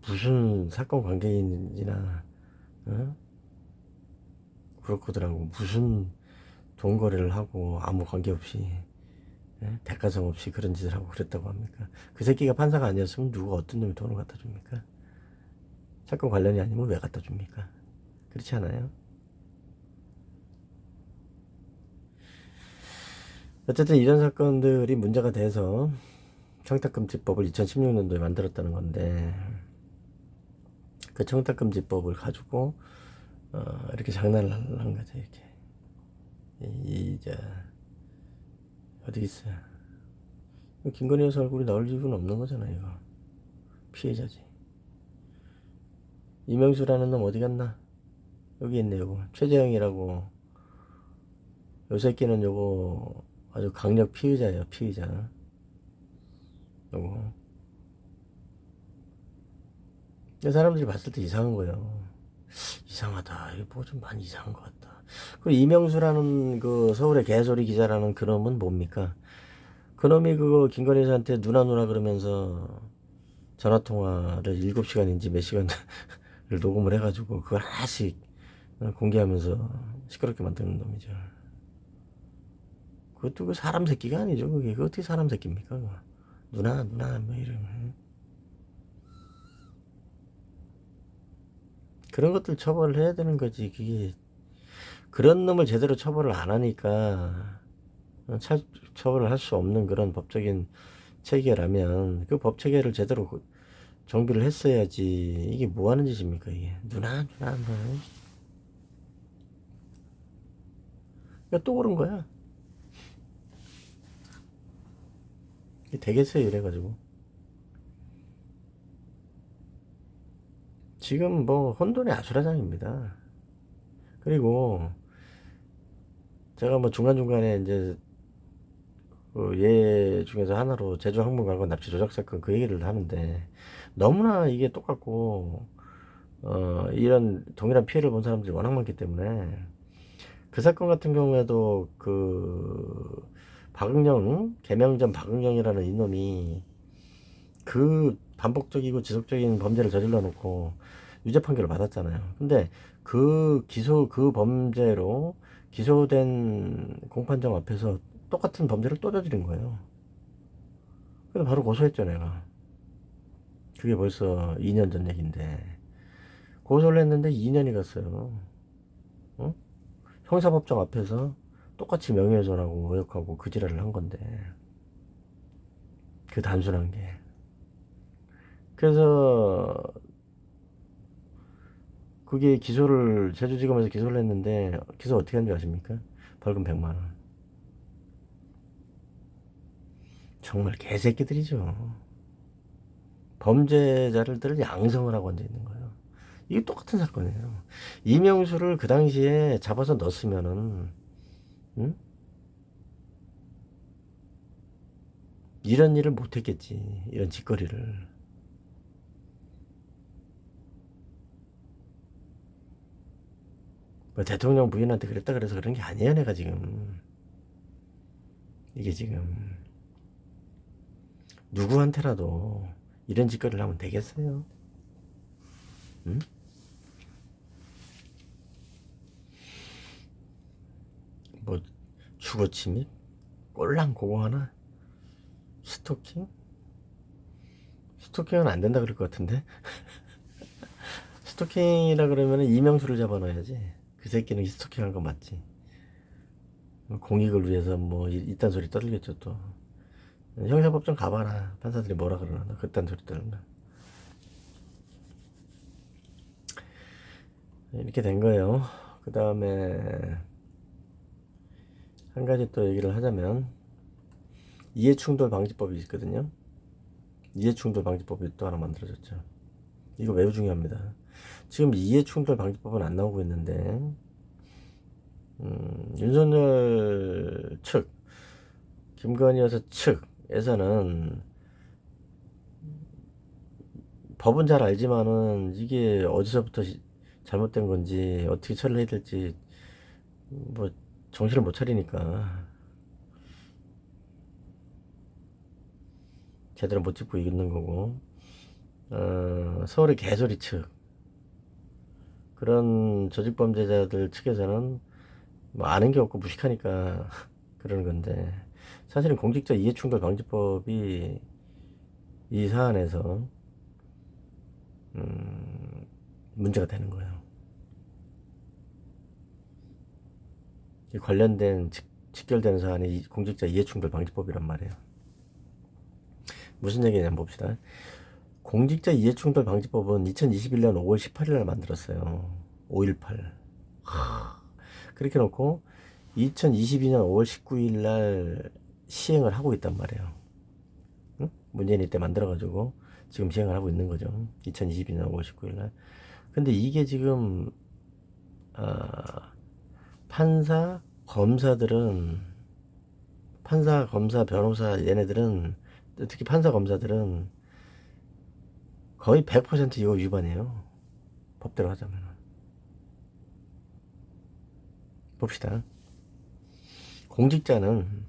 무슨 사건 관계인지나, 어? 그렇거더라고. 무슨 돈 거래를 하고 아무 관계없이, 예? 대가성 없이 그런 짓을 하고 그랬다고 합니까? 그 새끼가 판사가 아니었으면 누가 어떤 놈이 돈을 갖다 줍니까? 사건 관련이 아니면 왜 갖다 줍니까? 그렇지 않아요? 어쨌든 이런 사건들이 문제가 돼서 청탁금지법을 2016년도에 만들었다는 건데, 그 청탁금지법을 가지고 이렇게 장난을 한 거죠. 이렇게 이제 어디 있어요? 김건희 여사 얼굴이 나올 이유는 없는 거잖아. 이거 피해자지. 이명수라는 놈 어디 갔나? 여기 있네. 요거 최재형이라고. 요 새끼는 요거 아주 강력 피의자예요. 피의자. 요거 사람들이 봤을 때 이상한 거예요. 이상하다. 이거 뭐 좀 많이 이상한 것 같다. 그 이명수라는 그 서울의 개소리 기자라는 그놈은 뭡니까? 그놈이 그거 김건희 여사한테 누나 그러면서 전화통화를 7시간인지 몇 시간을 녹음을 해가지고 그걸 하나씩 공개하면서 시끄럽게 만드는 놈이죠. 그것도 그 사람 새끼가 아니죠. 그게 어떻게 사람 새끼입니까? 그거. 누나 뭐 이러면 그런 것들 처벌을 해야 되는 거지. 그게 그런 놈을 제대로 처벌을 안 하니까 처벌을 할 수 없는 그런 법적인 체계라면 그 법 체계를 제대로 정비를 했어야지. 이게 뭐 하는 짓입니까 이게. 누나 뭐. 그러니까 또 그런 거야. 이게 되겠어요 이래가지고. 지금 뭐 혼돈의 아수라장입니다. 그리고 제가 뭐 중간중간에 이제 그예 중에서 하나로 제주 항공관광 납치 조작 사건 그 얘기를 하는데 너무나 이게 똑같고 이런 동일한 피해를 본 사람들이 워낙 많기 때문에 그 사건 같은 경우에도 그 박응영 개명전 박응영이라는 이놈이 그 반복적이고 지속적인 범죄를 저질러 놓고 유죄 판결을 받았잖아요. 근데 그 범죄로 기소된 공판정 앞에서 똑같은 범죄를 또 저지른 거예요. 그래서 바로 고소했죠, 내가. 그게 벌써 2년 전 얘기인데. 고소를 했는데 2년이 갔어요. 어? 형사법정 앞에서 똑같이 명예훼손하고 모욕하고 그 지랄을 한 건데. 그 단순한 게. 그래서 그게 제주지검에서 기소를 했는데 기소 어떻게 한 줄 아십니까? 벌금 100만 원. 정말 개새끼들이죠. 범죄자들을 양성을 하고 앉아 있는 거예요. 이게 똑같은 사건이에요. 이명수를 그 당시에 잡아서 넣었으면은 응? 이런 일을 못했겠지. 이런 짓거리를. 뭐 대통령 부인한테 그랬다 그래서 그런 게 아니에요. 내가 지금 이게 지금 누구한테라도 이런 짓거리를 하면 되겠어요? 응? 뭐 주거 침입? 꼴랑 그거 하나? 스토킹? 스토킹은 안 된다 그럴 것 같은데? 스토킹이라 그러면 이명수를 잡아넣어야지. 그 새끼는 스토킹한 거 맞지? 공익을 위해서 뭐 이딴 소리 떠들겠죠 또. 형사법정 가봐라. 판사들이 뭐라 그러나 그딴 소리 떠들나. 이렇게 된 거예요. 그 다음에 한 가지 또 얘기를 하자면 이해충돌 방지법이 있거든요. 이해충돌 방지법이 또 하나 만들어졌죠. 이거 매우 중요합니다. 지금 이해충돌 방지법은 안 나오고 있는데 윤석열 측, 김건희 여사 측에서는 법은 잘 알지만은 이게 어디서부터 잘못된 건지 어떻게 처리를 해야 될지 뭐 정신을 못 차리니까 제대로 못 짚고 있는 거고, 서울의 개소리 측, 그런 조직범죄자들 측에서는 뭐 아는 게 없고 무식하니까 그러는 건데, 사실은 공직자 이해충돌 방지법이 이 사안에서 문제가 되는 거예요. 이 관련된 직결되는 사안이 공직자 이해충돌 방지법이란 말이에요. 무슨 얘기냐면 봅시다. 공직자 이해충돌 방지법은 2021년 5월 18일 날 만들었어요. 5.18. 그렇게 놓고 2022년 5월 19일 날 시행을 하고 있단 말이에요. 응? 문재인이 때 만들어가지고 지금 시행을 하고 있는 거죠. 2022년 5월 19일 날. 근데 이게 지금 판사, 검사들은, 판사, 검사, 변호사 얘네들은, 특히 판사, 검사들은 거의 100% 이거 위반이에요. 법대로 하자면. 봅시다. 공직자는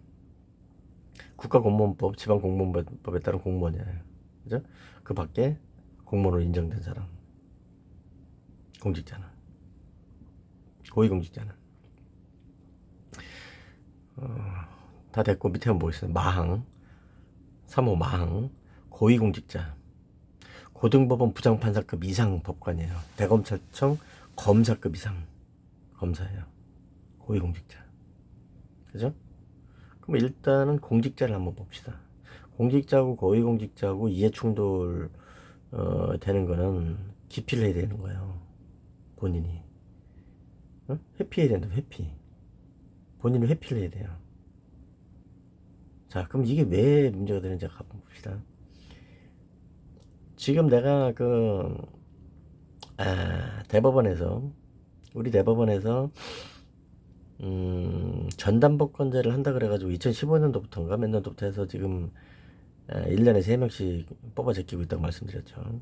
국가공무원법, 지방공무원법에 따른 공무원이에요. 그죠? 그 밖에 공무원으로 인정된 사람. 공직자는. 고위공직자는. 다 됐고, 밑에 뭐 있어요? 마항. 3호 마항. 고위공직자. 고등법원 부장판사급 이상 법관이에요. 대검찰청 검사급 이상 검사예요. 고위공직자. 그죠? 그럼 일단은 공직자를 한번 봅시다. 공직자하고 고위공직자하고 이해충돌 되는 거는 기피를 해야 되는 거예요. 본인이. 회피해야 된다. 회피. 본인이 회피를 해야 돼요. 자, 그럼 이게 왜 문제가 되는지 한번 봅시다. 지금 내가 대법원에서, 우리 대법원에서 전담법관제를 한다 그래가지고 2015년도부터인가 몇 년도부터 해서 지금 1년에 3명씩 뽑아 제끼고 있다고 말씀드렸죠.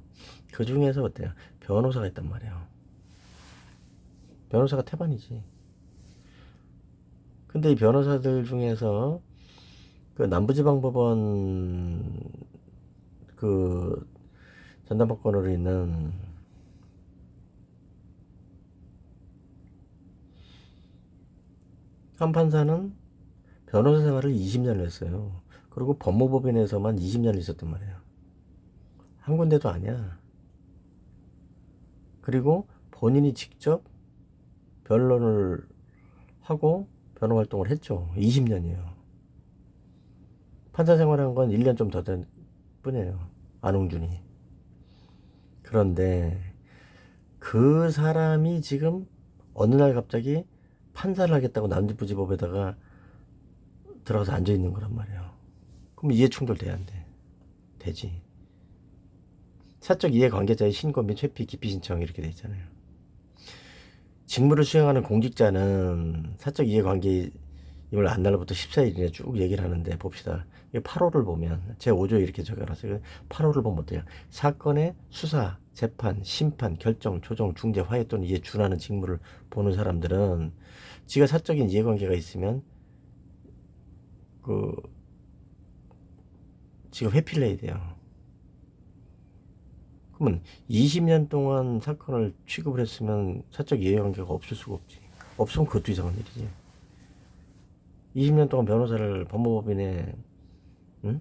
그 중에서 어때요? 변호사가 있단 말이에요. 변호사가 태반이지. 근데 이 변호사들 중에서 그 남부지방법원 그 전담법관으로 있는 한 판사는 변호사 생활을 20년을 했어요. 그리고 법무법인에서만 20년을 있었단 말이에요. 한 군데도 아니야. 그리고 본인이 직접 변론을 하고 변호 활동을 했죠. 20년이에요. 판사 생활한 건 1년 좀 더 된 뿐이에요. 안홍준이. 그런데 그 사람이 지금 어느 날 갑자기 판사를 하겠다고 남부지법에다가 들어가서 앉아 있는 거란 말이에요. 그럼 이해충돌 돼야 안 돼? 되지. 사적 이해관계자의 신고 및 회피, 기피 신청 이렇게 돼 있잖아요. 직무를 수행하는 공직자는 사적 이해관계에 이걸 안날로부터 14일이나 쭉 얘기를 하는데 봅시다. 8호를 보면 제5조에 이렇게 적어놨어요. 8호를 보면 어때요? 사건의 수사, 재판, 심판, 결정, 조정, 중재, 화해 또는 이에 준하는 직무를 보는 사람들은 지가 사적인 이해관계가 있으면 그 지가 회피를 해야 돼요. 그러면 20년 동안 사건을 취급을 했으면 사적 이해관계가 없을 수가 없지. 없으면 그것도 이상한 일이지. 20년 동안 변호사를 법무법인에 응?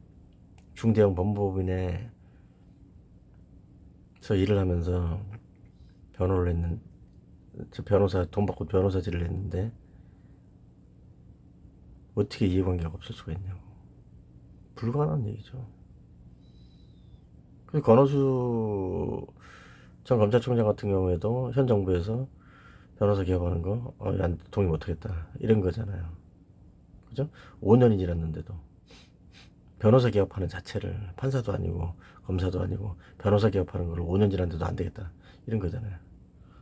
중대형 법무법인에서 일을 하면서 변호를 했는 저 변호사 돈 받고 변호사질을 했는데 어떻게 이해관계가 없을 수가 있냐고. 불가능한 얘기죠. 그래서 권오수 전 검찰총장 같은 경우에도 현 정부에서 변호사 개업하는 거 난 동의 못하겠다 이런 거잖아요. 그죠? 5년이 지났는데도 변호사 개업하는 자체를 판사도 아니고 검사도 아니고 변호사 개업하는 걸 5년 지났는데도 안 되겠다 이런 거잖아요.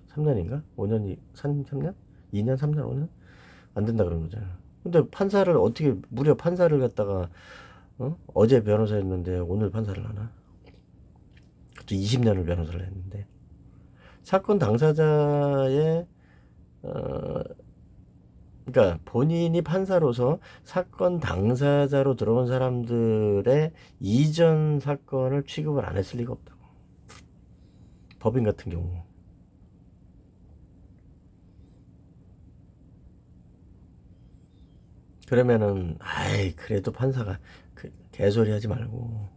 3년인가? 5년이 3년? 2년, 3년, 5년? 안 된다 그런 거잖아요. 근데 판사를 어떻게 무려 판사를 갖다가 어제 변호사였는데 오늘 판사를 하나? 그것도 20년을 변호사를 했는데 사건 당사자의 그러니까 본인이 판사로서 사건 당사자로 들어온 사람들의 이전 사건을 취급을 안 했을 리가 없다고. 법인 같은 경우. 그러면은 아이 그래도 판사가 개소리 하지 말고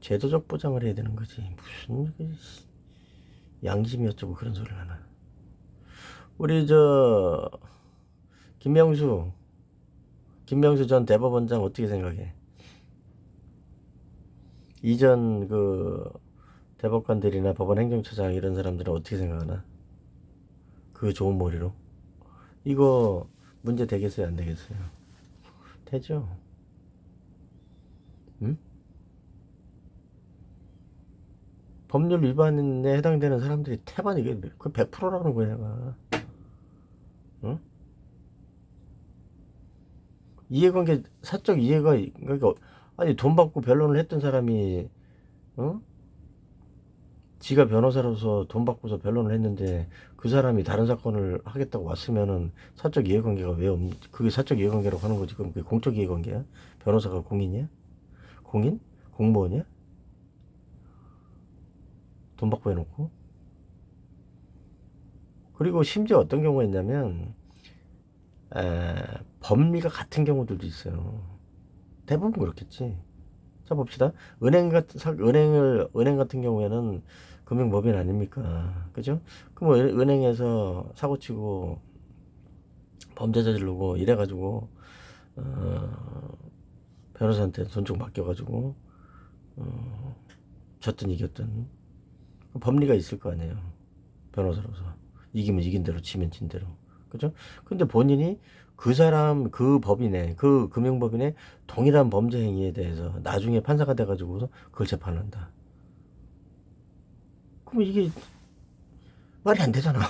제도적 보장을 해야 되는 거지. 무슨 양심이 어쩌고 그런 소리를 하나. 우리 김명수 전 대법원장 어떻게 생각해? 이전 대법관들이나 법원 행정처장 이런 사람들은 어떻게 생각하나? 그 좋은 머리로 이거 문제 되겠어요 안 되겠어요? 되죠. 응? 법률 위반에 해당되는 사람들이 태반 이게 그 100%라는 거야 내가. 응? 이해관계 사적 이해가 그러니까 아니 돈 받고 변론을 했던 사람이 지가 변호사로서 돈 받고서 변론을 했는데 그 사람이 다른 사건을 하겠다고 왔으면은 사적 이해관계가 왜 그게 사적 이해관계라고 하는 거지. 그럼 그게 공적 이해관계야? 변호사가 공인이야? 공인? 공무원이야? 돈 받고 해놓고. 그리고 심지어 어떤 경우가 있냐면 법리가 같은 경우들도 있어요. 대부분 그렇겠지. 자 봅시다. 은행 같은 경우에는 금융법인 아닙니까? 그죠? 그럼 은행에서 사고치고 범죄 저지르고 이래가지고 변호사한테 돈 좀 맡겨가지고 졌든 이겼든 법리가 있을 거 아니에요. 변호사로서 이기면 이긴 대로 지면 진 대로. 그죠? 근데 본인이 그 사람 그 법인의 그 금융법인의 동일한 범죄 행위에 대해서 나중에 판사가 돼가지고서 그걸 재판한다. 그럼 이게 말이 안 되잖아.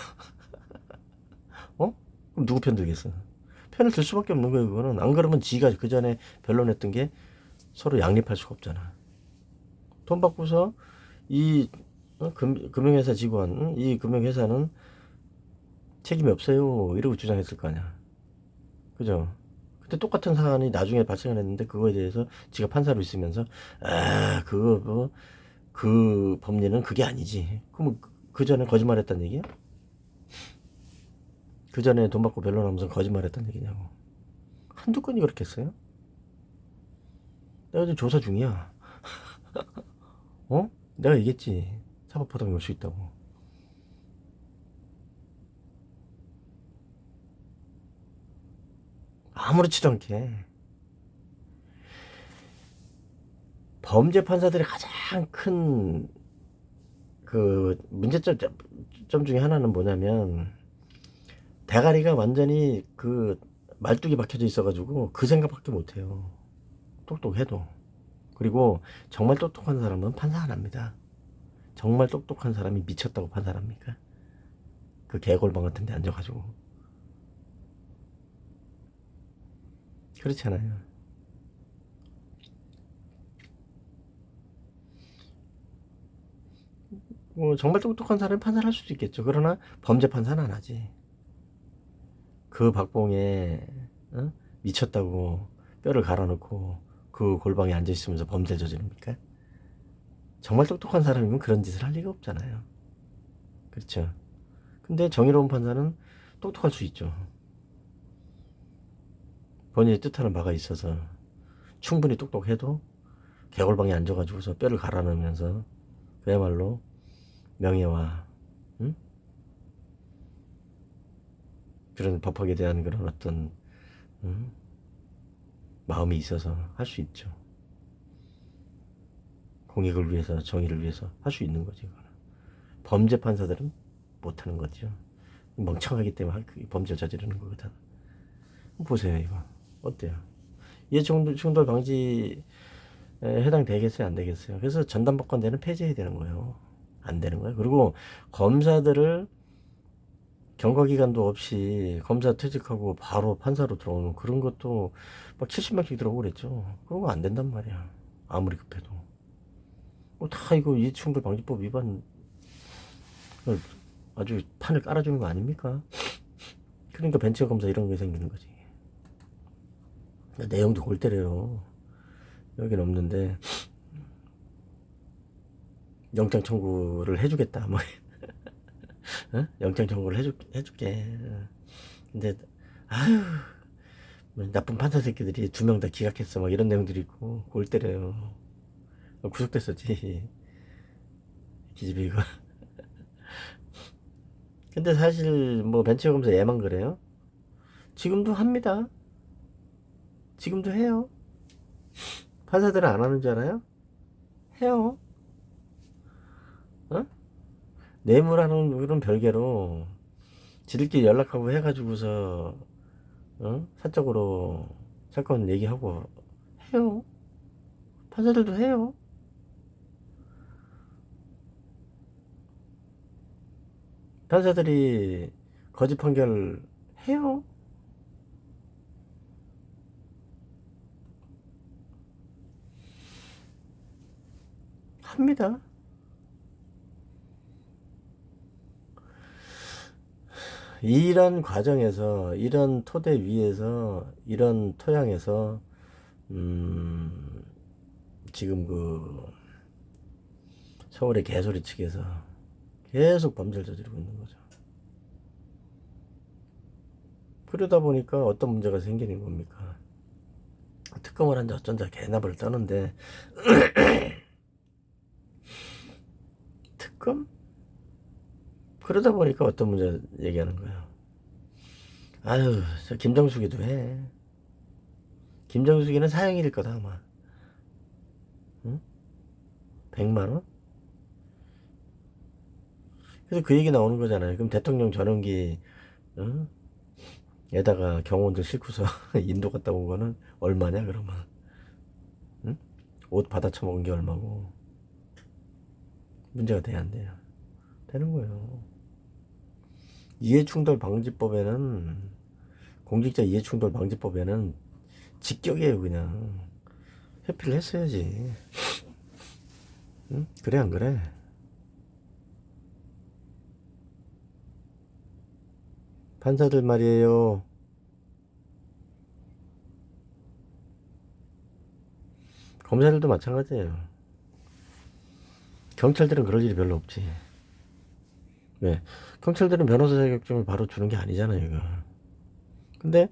어? 그럼 누구 편 들겠어? 편을 들 수밖에 없는 거예요. 그거는 안 그러면 지가 그 전에 변론했던 게 서로 양립할 수가 없잖아. 돈 받고서 이 금융회사 직원, 이 금융회사는 책임이 없어요. 이러고 주장했을 거 아니야. 그죠? 근데 똑같은 사안이 나중에 발생을 했는데 그거에 대해서 지가 판사로 있으면서 그 법리는 그게 아니지. 그럼 그 전에 거짓말했단 얘기야? 그 전에 돈 받고 변론하면서 거짓말했단 얘기냐고. 한두 건이 그렇겠어요? 내가 지금 조사 중이야. 내가 얘기했지. 사법부당이 올 수 있다고. 아무렇지도 않게. 범죄 판사들의 가장 큰 문제점 중에 하나는 뭐냐면 대가리가 완전히 말뚝이 박혀져 있어가지고 그 생각밖에 못해요. 똑똑해도. 그리고 정말 똑똑한 사람은 판사 안 합니다. 정말 똑똑한 사람이 미쳤다고 판사합니까? 그 개골방 같은 데 앉아가지고. 그렇잖아요. 뭐 정말 똑똑한 사람이 판사를 할 수도 있겠죠. 그러나 범죄 판사는 안 하지. 그 박봉에 어? 미쳤다고 뼈를 갈아놓고 그 골방에 앉아 있으면서 범죄 저지릅니까? 정말 똑똑한 사람이면 그런 짓을 할 리가 없잖아요. 그렇죠. 근데 정의로운 판사는 똑똑할 수 있죠. 본인의 뜻하는 바가 있어서 충분히 똑똑해도 개골방에 앉아가지고서 뼈를 갈아넣으면서 그야말로 명예와 응? 그런 법학에 대한 그런 어떤 응? 마음이 있어서 할 수 있죠. 공익을 위해서 정의를 위해서 할 수 있는 거지. 그거는. 범죄 판사들은 못하는 거죠. 멍청하기 때문에 범죄를 저지르는 거거든. 보세요 이거 어때요? 이해충돌 방지에 해당되겠어요 안 되겠어요? 그래서 전담법관대는 폐지해야 되는 거예요. 안 되는 거예요. 그리고 검사들을 경과기간도 없이 검사 퇴직하고 바로 판사로 들어오는 그런 것도 막 70명씩 들어오고 그랬죠. 그런 거 안 된단 말이야. 아무리 급해도. 다 이거 이해충돌 방지법 위반 아주 판을 깔아주는 거 아닙니까? 그러니까 벤처 검사 이런 게 생기는 거지. 내용도 골 때려요. 여긴 없는데 영장 청구를 해주겠다. 뭐 어? 영장 청구를 해줄게. 근데 아유 뭐 나쁜 판사 새끼들이 2명 다 기각했어. 막 이런 내용들이 있고 골 때려요. 구속됐었지. 기집애 이거. 근데 사실 뭐 벤처 검사 얘만 그래요? 지금도 합니다. 지금도 해요. 판사들은 안 하는 줄 알아요? 해요. 어? 뇌물하는 그런 별개로 지들끼리 연락하고 해가지고서 사적으로 사건 얘기하고 해요. 판사들도 해요. 판사들이 거짓 판결 해요. 합니다. 이런 과정에서 이런 토대 위에서 이런 토양에서 지금 그 서울의 개소리 측에서 계속 범죄를 저지르고 있는 거죠. 그러다 보니까 어떤 문제가 생기는 겁니까? 특검을 한자 어쩐자 개나발을 떠는데 특검? 그러다 보니까 어떤 문제 얘기하는 거예요. 아유, 저 김정숙이도 해. 김정숙이는 사형일 거다 아마. 응? 100만원? 그래서 그 얘기 나오는 거잖아요. 그럼 대통령 전용기 응? 에다가 경호원들 싣고서 인도 갔다 온 거는 얼마냐 그러면. 응? 옷 받아 처먹은 게 얼마고. 문제가 돼야 안 돼요? 되는 거예요. 이해충돌 방지법에는 공직자 이해충돌 방지법에는 직격이에요 그냥. 회피를 했어야지. 응? 그래 안 그래? 판사들 말이에요. 검사들도 마찬가지예요. 경찰들은 그럴 일이 별로 없지. 왜? 경찰들은 변호사 자격증을 바로 주는 게 아니잖아요, 이거. 근데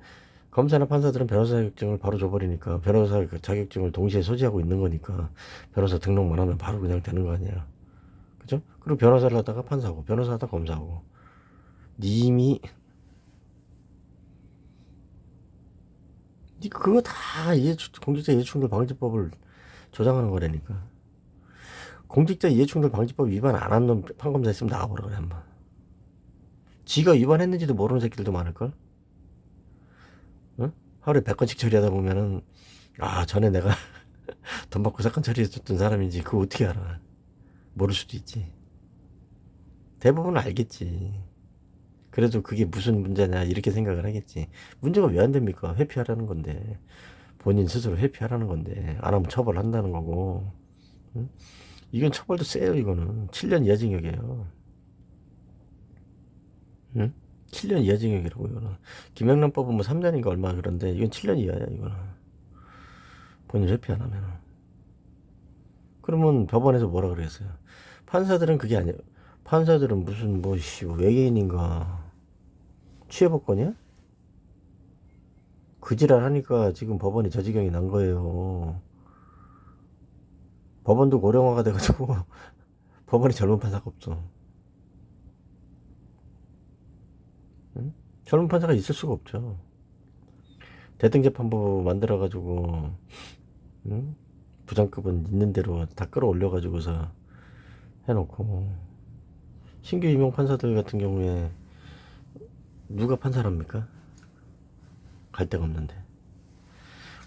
검사나 판사들은 변호사 자격증을 바로 줘버리니까 변호사 자격증을 동시에 소지하고 있는 거니까 변호사 등록만 하면 바로 그냥 되는 거 아니야. 그죠? 그리고 변호사를 하다가 판사고, 변호사 하다가 검사고. 님이 그거 다 공직자 이해충돌 방지법을 조장하는 거라니까. 공직자 이해충돌 방지법 위반 안 한 놈 판검사 있으면 나와보라 그래 한번. 지가 위반했는지도 모르는 새끼들도 많을걸? 응? 하루에 100건씩 처리하다 보면은 전에 내가 돈 받고 사건 처리해줬던 사람인지 그거 어떻게 알아. 모를 수도 있지. 대부분 알겠지. 그래도 그게 무슨 문제냐 이렇게 생각을 하겠지. 문제가 왜 안 됩니까? 회피하라는 건데. 본인 스스로 회피하라는 건데 안 하면 처벌한다는 거고. 응? 이건 처벌도 세요. 이거는 7년 이하징역이에요. 응? 7년 이하징역이라고 이거는. 김영란법은 뭐 3년인가 얼마 그런데 이건 7년 이하야 이거는. 본인 회피 안 하면은. 그러면 법원에서 뭐라 그랬어요? 판사들은 그게 아니에요. 판사들은 무슨 외계인인가 취해복권이야? 그 지랄 하니까 지금 법원이 저 지경이 난 거예요. 법원도 고령화가 돼가지고 법원에 젊은 판사가 없어. 응? 젊은 판사가 있을 수가 없죠. 대등재판부 만들어가지고 응? 부장급은 있는 대로 다 끌어올려가지고서 해놓고 신규 임용 판사들 같은 경우에 누가 판사랍니까? 갈 데가 없는데.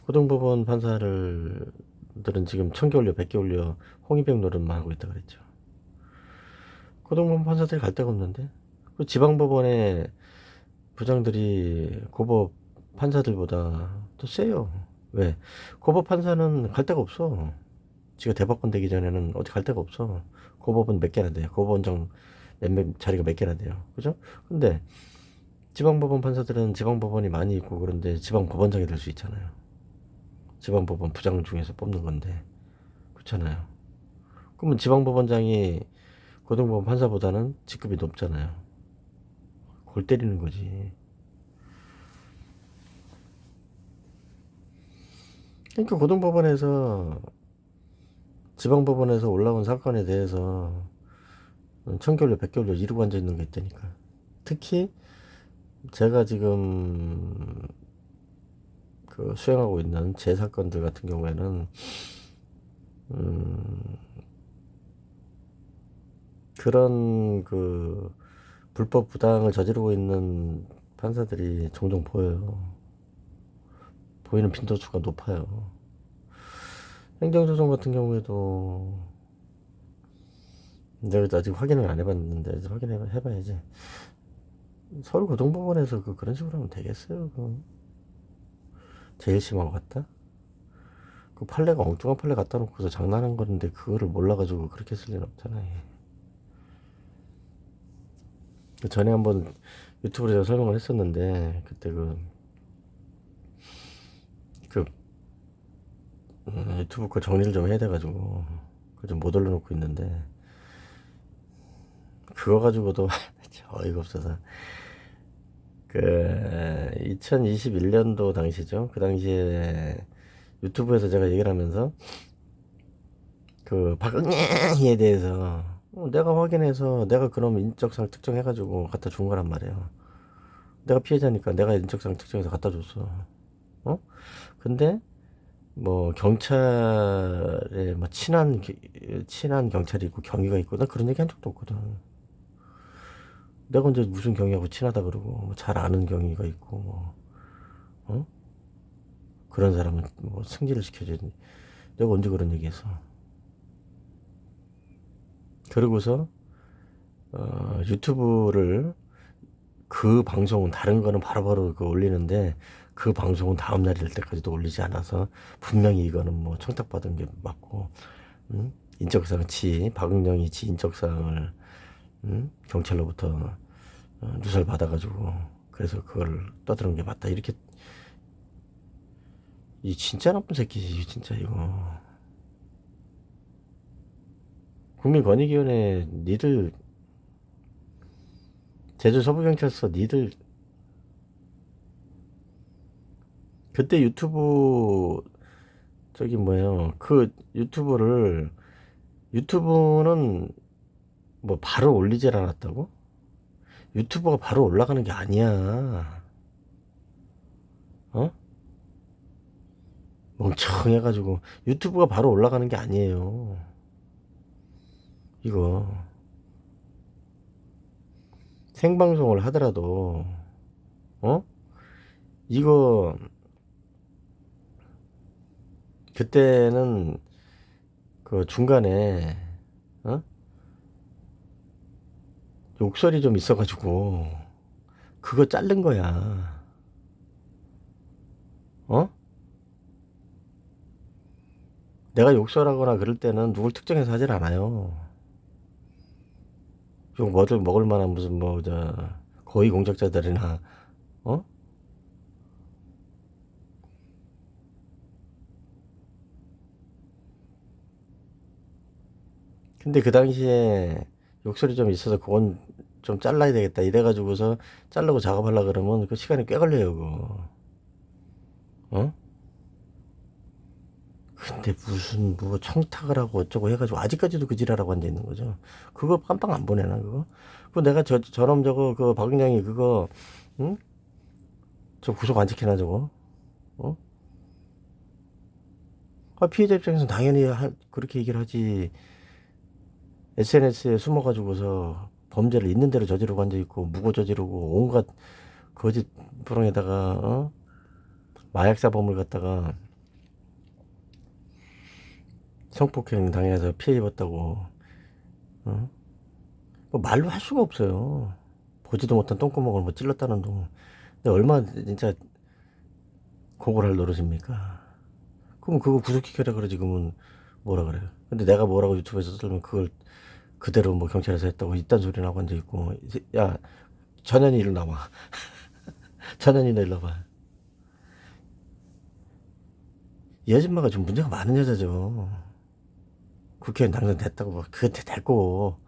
고등법원 판사들은 지금 1000개 올려 100개 올려 홍위병 노릇만 하고 있다 그랬죠. 고등법원 판사들이 갈 데가 없는데. 그 지방법원의 부장들이 고법 판사들보다 더 세요. 왜? 고법 판사는 갈 데가 없어. 지가 대법관 되기 전에는 어디 갈 데가 없어. 고법은 몇 개나 돼요. 고법원장 몇몇 자리가 몇 개나 돼요. 그죠? 근데 지방법원 판사들은 지방법원이 많이 있고 그런데 지방법원장이 될 수 있잖아요. 지방법원 부장 중에서 뽑는 건데. 그렇잖아요. 그러면 지방법원장이 고등법원 판사보다는 직급이 높잖아요. 골 때리는 거지. 그러니까 고등법원에서 지방법원에서 올라온 사건에 대해서 청결로 백결로 이루고 앉아 있는 게 있다니까. 특히 제가 지금 그 수행하고 있는 제 사건들 같은 경우에는 그런 그 불법 부당을 저지르고 있는 판사들이 종종 보여요. 보이는 빈도수가 높아요. 행정소송 같은 경우에도 내가 아직 확인을 안 해봤는데 해봐야지. 서울고등법원에서 그런 식으로 하면 되겠어요? 제일 심하고 같다? 그 판례가 엉뚱한 판례 갖다 놓고서 장난한 건데 그거를 몰라가지고 그렇게 쓸 리는 없잖아요. 그 전에 한번 유튜브로 제가 설명을 했었는데 그때 그 유튜브 거 정리를 좀 해야 돼가지고 그걸 좀 못 올려놓고 있는데 그거 가지고도 어이가 없어서 그 2021년도 당시죠. 그 당시에 유튜브에서 제가 얘기를 하면서 그 박응희에 대해서 내가 확인해서 내가 그럼 인적사항 특정해가지고 갖다 준 거란 말이에요. 내가 피해자니까 내가 인적사항 특정해서 갖다 줬어. 어? 근데 뭐 경찰에 뭐 친한 경찰이 있고 경위가 있고 나 그런 얘기 한 적도 없거든. 내가 언제 무슨 경위하고 친하다 그러고 뭐잘 아는 경위가 있고 뭐 어? 그런 사람은 뭐 승진을 시켜줘야지. 내가 언제 그런 얘기했어. 그러고서 유튜브를 그 방송은 다른 거는 바로바로 올리는데 그 방송은 다음 날이 될 때까지도 올리지 않아서 분명히 이거는 뭐 청탁받은 게 맞고 인적사항 박은영이 지 인적사항을 경찰로부터 누설 받아가지고 그래서 그걸 떠드는 게 맞다 이렇게 이 진짜 나쁜 새끼지 진짜 이거. 국민권익위원회 니들 제주 서부경찰서 니들 그때 유튜브 저기 뭐예요 그 유튜브는 뭐 바로 올리질 않았다고? 유튜브가 바로 올라가는 게 아니야. 어? 멍청해가지고 유튜브가 바로 올라가는 게 아니에요. 이거 생방송을 하더라도 어? 이거 그때는 그 중간에 어? 욕설이 좀 있어가지고 그거 자른 거야. 어? 내가 욕설하거나 그럴 때는 누굴 특정해서 하질 않아요. 욕 먹을 만한 무슨 뭐 저 고위 공직자들이나 어? 근데 그 당시에 욕설이 좀 있어서 그건 좀 잘라야 되겠다 이래가지고서 자르고 작업하려 그러면 그 시간이 꽤 걸려요 그거. 어? 근데 무슨 뭐 청탁을 하고 어쩌고 해가지고 아직까지도 그 지랄하고 앉아 있는 거죠. 그거 깜빵 안 보내나 그거? 그거 내가 저놈 저거 그 박은영이 그거 응? 저 구속 안 시키나 저거? 어? 아, 피해자 입장에서 당연히 그렇게 얘기를 하지. SNS에 숨어가지고서 범죄를 있는 대로 저지르고 앉아 있고 무고 저지르고 온갖 거짓 부렁에다가 어? 마약사범을 갖다가 성폭행 당해서 피해 입었다고 어? 뭐 말로 할 수가 없어요. 보지도 못한 똥구멍을 뭐 찔렀다는 둥. 근데 얼마나 진짜 고걸 할 노릇입니까? 그럼 그거 구속시켜라 그러지 그러면 뭐라 그래요? 근데 내가 뭐라고 유튜브에서 쓰면 그걸 그대로 뭐 경찰에서 했다고 이딴 소리 나고 앉아 있고 야 전현이 일로 나와. 전현이 너 일로 와봐. 이 아줌마가 좀 문제가 많은 여자죠. 국회의원 당선됐다고 뭐 그게 됐고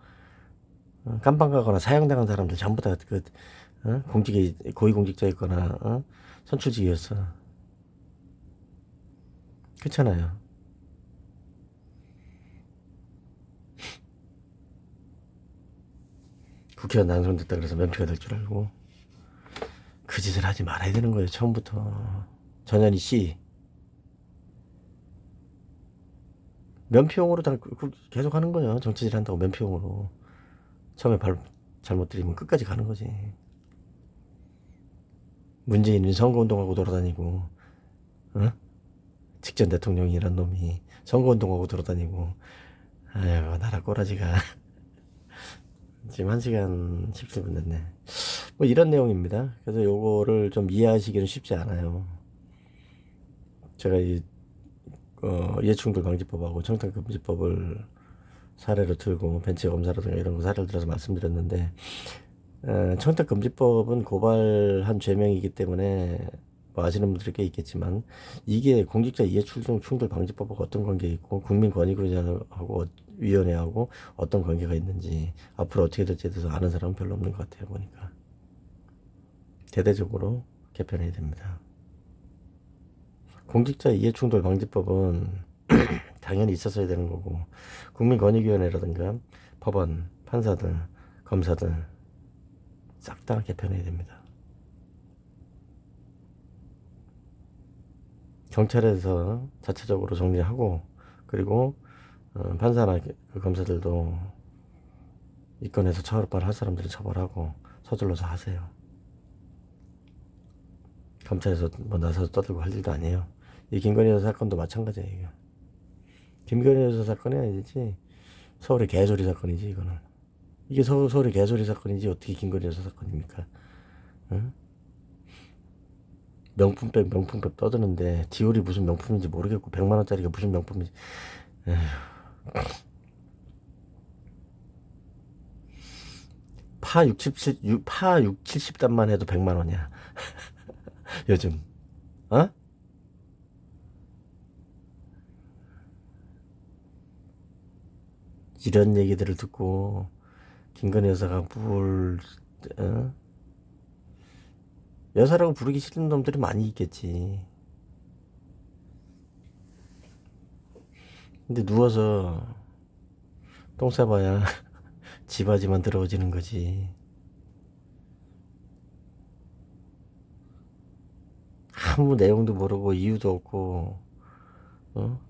깜빵 가거나 사형당한 사람들 전부 다그 공직에 고위공직자 있거나 선출직이었어. 그렇잖아요. 국회의원 당선됐다 그래서 면피가 될 줄 알고 그 짓을 하지 말아야 되는 거예요 처음부터. 전현희 씨 면피용으로 다 계속 하는 거예요. 정치질 한다고 면피용으로. 처음에 잘못 들이면 끝까지 가는 거지. 문재인은 선거운동하고 돌아다니고 어? 직전 대통령이란 놈이 선거운동하고 돌아다니고 아유 나라 꼬라지가 지금 1시간 17분 됐네. 뭐 이런 내용입니다. 그래서 요거를 좀 이해하시기는 쉽지 않아요. 제가 이해충돌 방지법하고 청탁금지법을 사례로 들고 벤치 검사라든가 이런 거 사례를 들어서 말씀드렸는데 청탁금지법은 고발한 죄명이기 때문에 뭐 아시는 분들이 꽤 있겠지만 이게 공직자 이해충돌 방지법하고 어떤 관계 있고 국민권익위원회하고 위원회하고 어떤 관계가 있는지 앞으로 어떻게 될지에 대해서 아는 사람은 별로 없는 것 같아요 보니까. 대대적으로 개편해야 됩니다. 공직자 이해충돌 방지법은 당연히 있었어야 되는 거고 국민권익위원회라든가 법원, 판사들, 검사들 싹 다 개편해야 됩니다. 경찰에서 자체적으로 정리하고 그리고 판사나 그 검사들도 입건해서 처벌할 사람들은 처벌하고 서둘러서 하세요. 검찰에서 뭐 나서서 떠들고 할 일도 아니에요. 이 김건희 여사 사건도 마찬가지예요. 이거. 김건희 여사 사건이 아니지 서울의 개소리 사건이지 이거는. 이게 서울의 개소리 사건이지 어떻게 김건희 여사 사건입니까? 응? 명품백 떠드는데 디올이 무슨 명품인지 모르겠고 100만 원짜리가 무슨 명품인지. 에휴. 파 6, 70단만 해도 100만 원이야. 요즘. 어? 이런 얘기들을 듣고 김건희 여사가 어? 여사라고 부르기 싫은 놈들이 많이 있겠지. 근데 누워서 똥 싸봐야 지바지만 더러워지는 거지. 아무 내용도 모르고 이유도 없고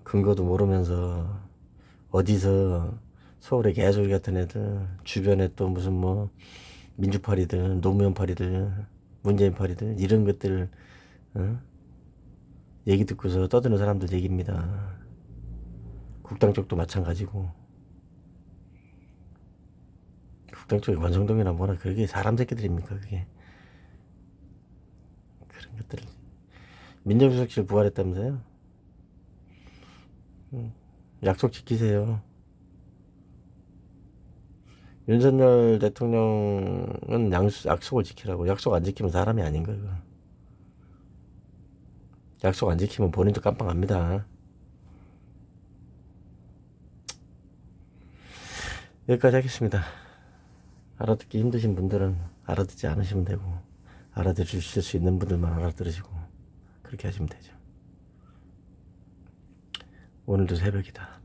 근거도 모르면서 어디서 서울의 개소리 같은 애들 주변에 또 무슨 뭐 민주파리들 노무현파리들 문재인파리들 이런 것들 어? 얘기 듣고서 떠드는 사람들 얘기입니다. 국당 쪽도 마찬가지고 국당 쪽에 권성동이나 뭐나 그게 사람 새끼들입니까 그게. 그런 것들을. 민정수석실 부활했다면서요? 약속 지키세요. 윤석열 대통령은 약속을 지키라고. 약속 안 지키면 사람이 아닌 거예요. 약속 안 지키면 본인도 깜빡합니다. 여기까지 하겠습니다. 알아듣기 힘드신 분들은 알아듣지 않으시면 되고, 알아들으실 수 있는 분들만 알아들으시고, 그렇게 하시면 되죠. 오늘도 새벽이다.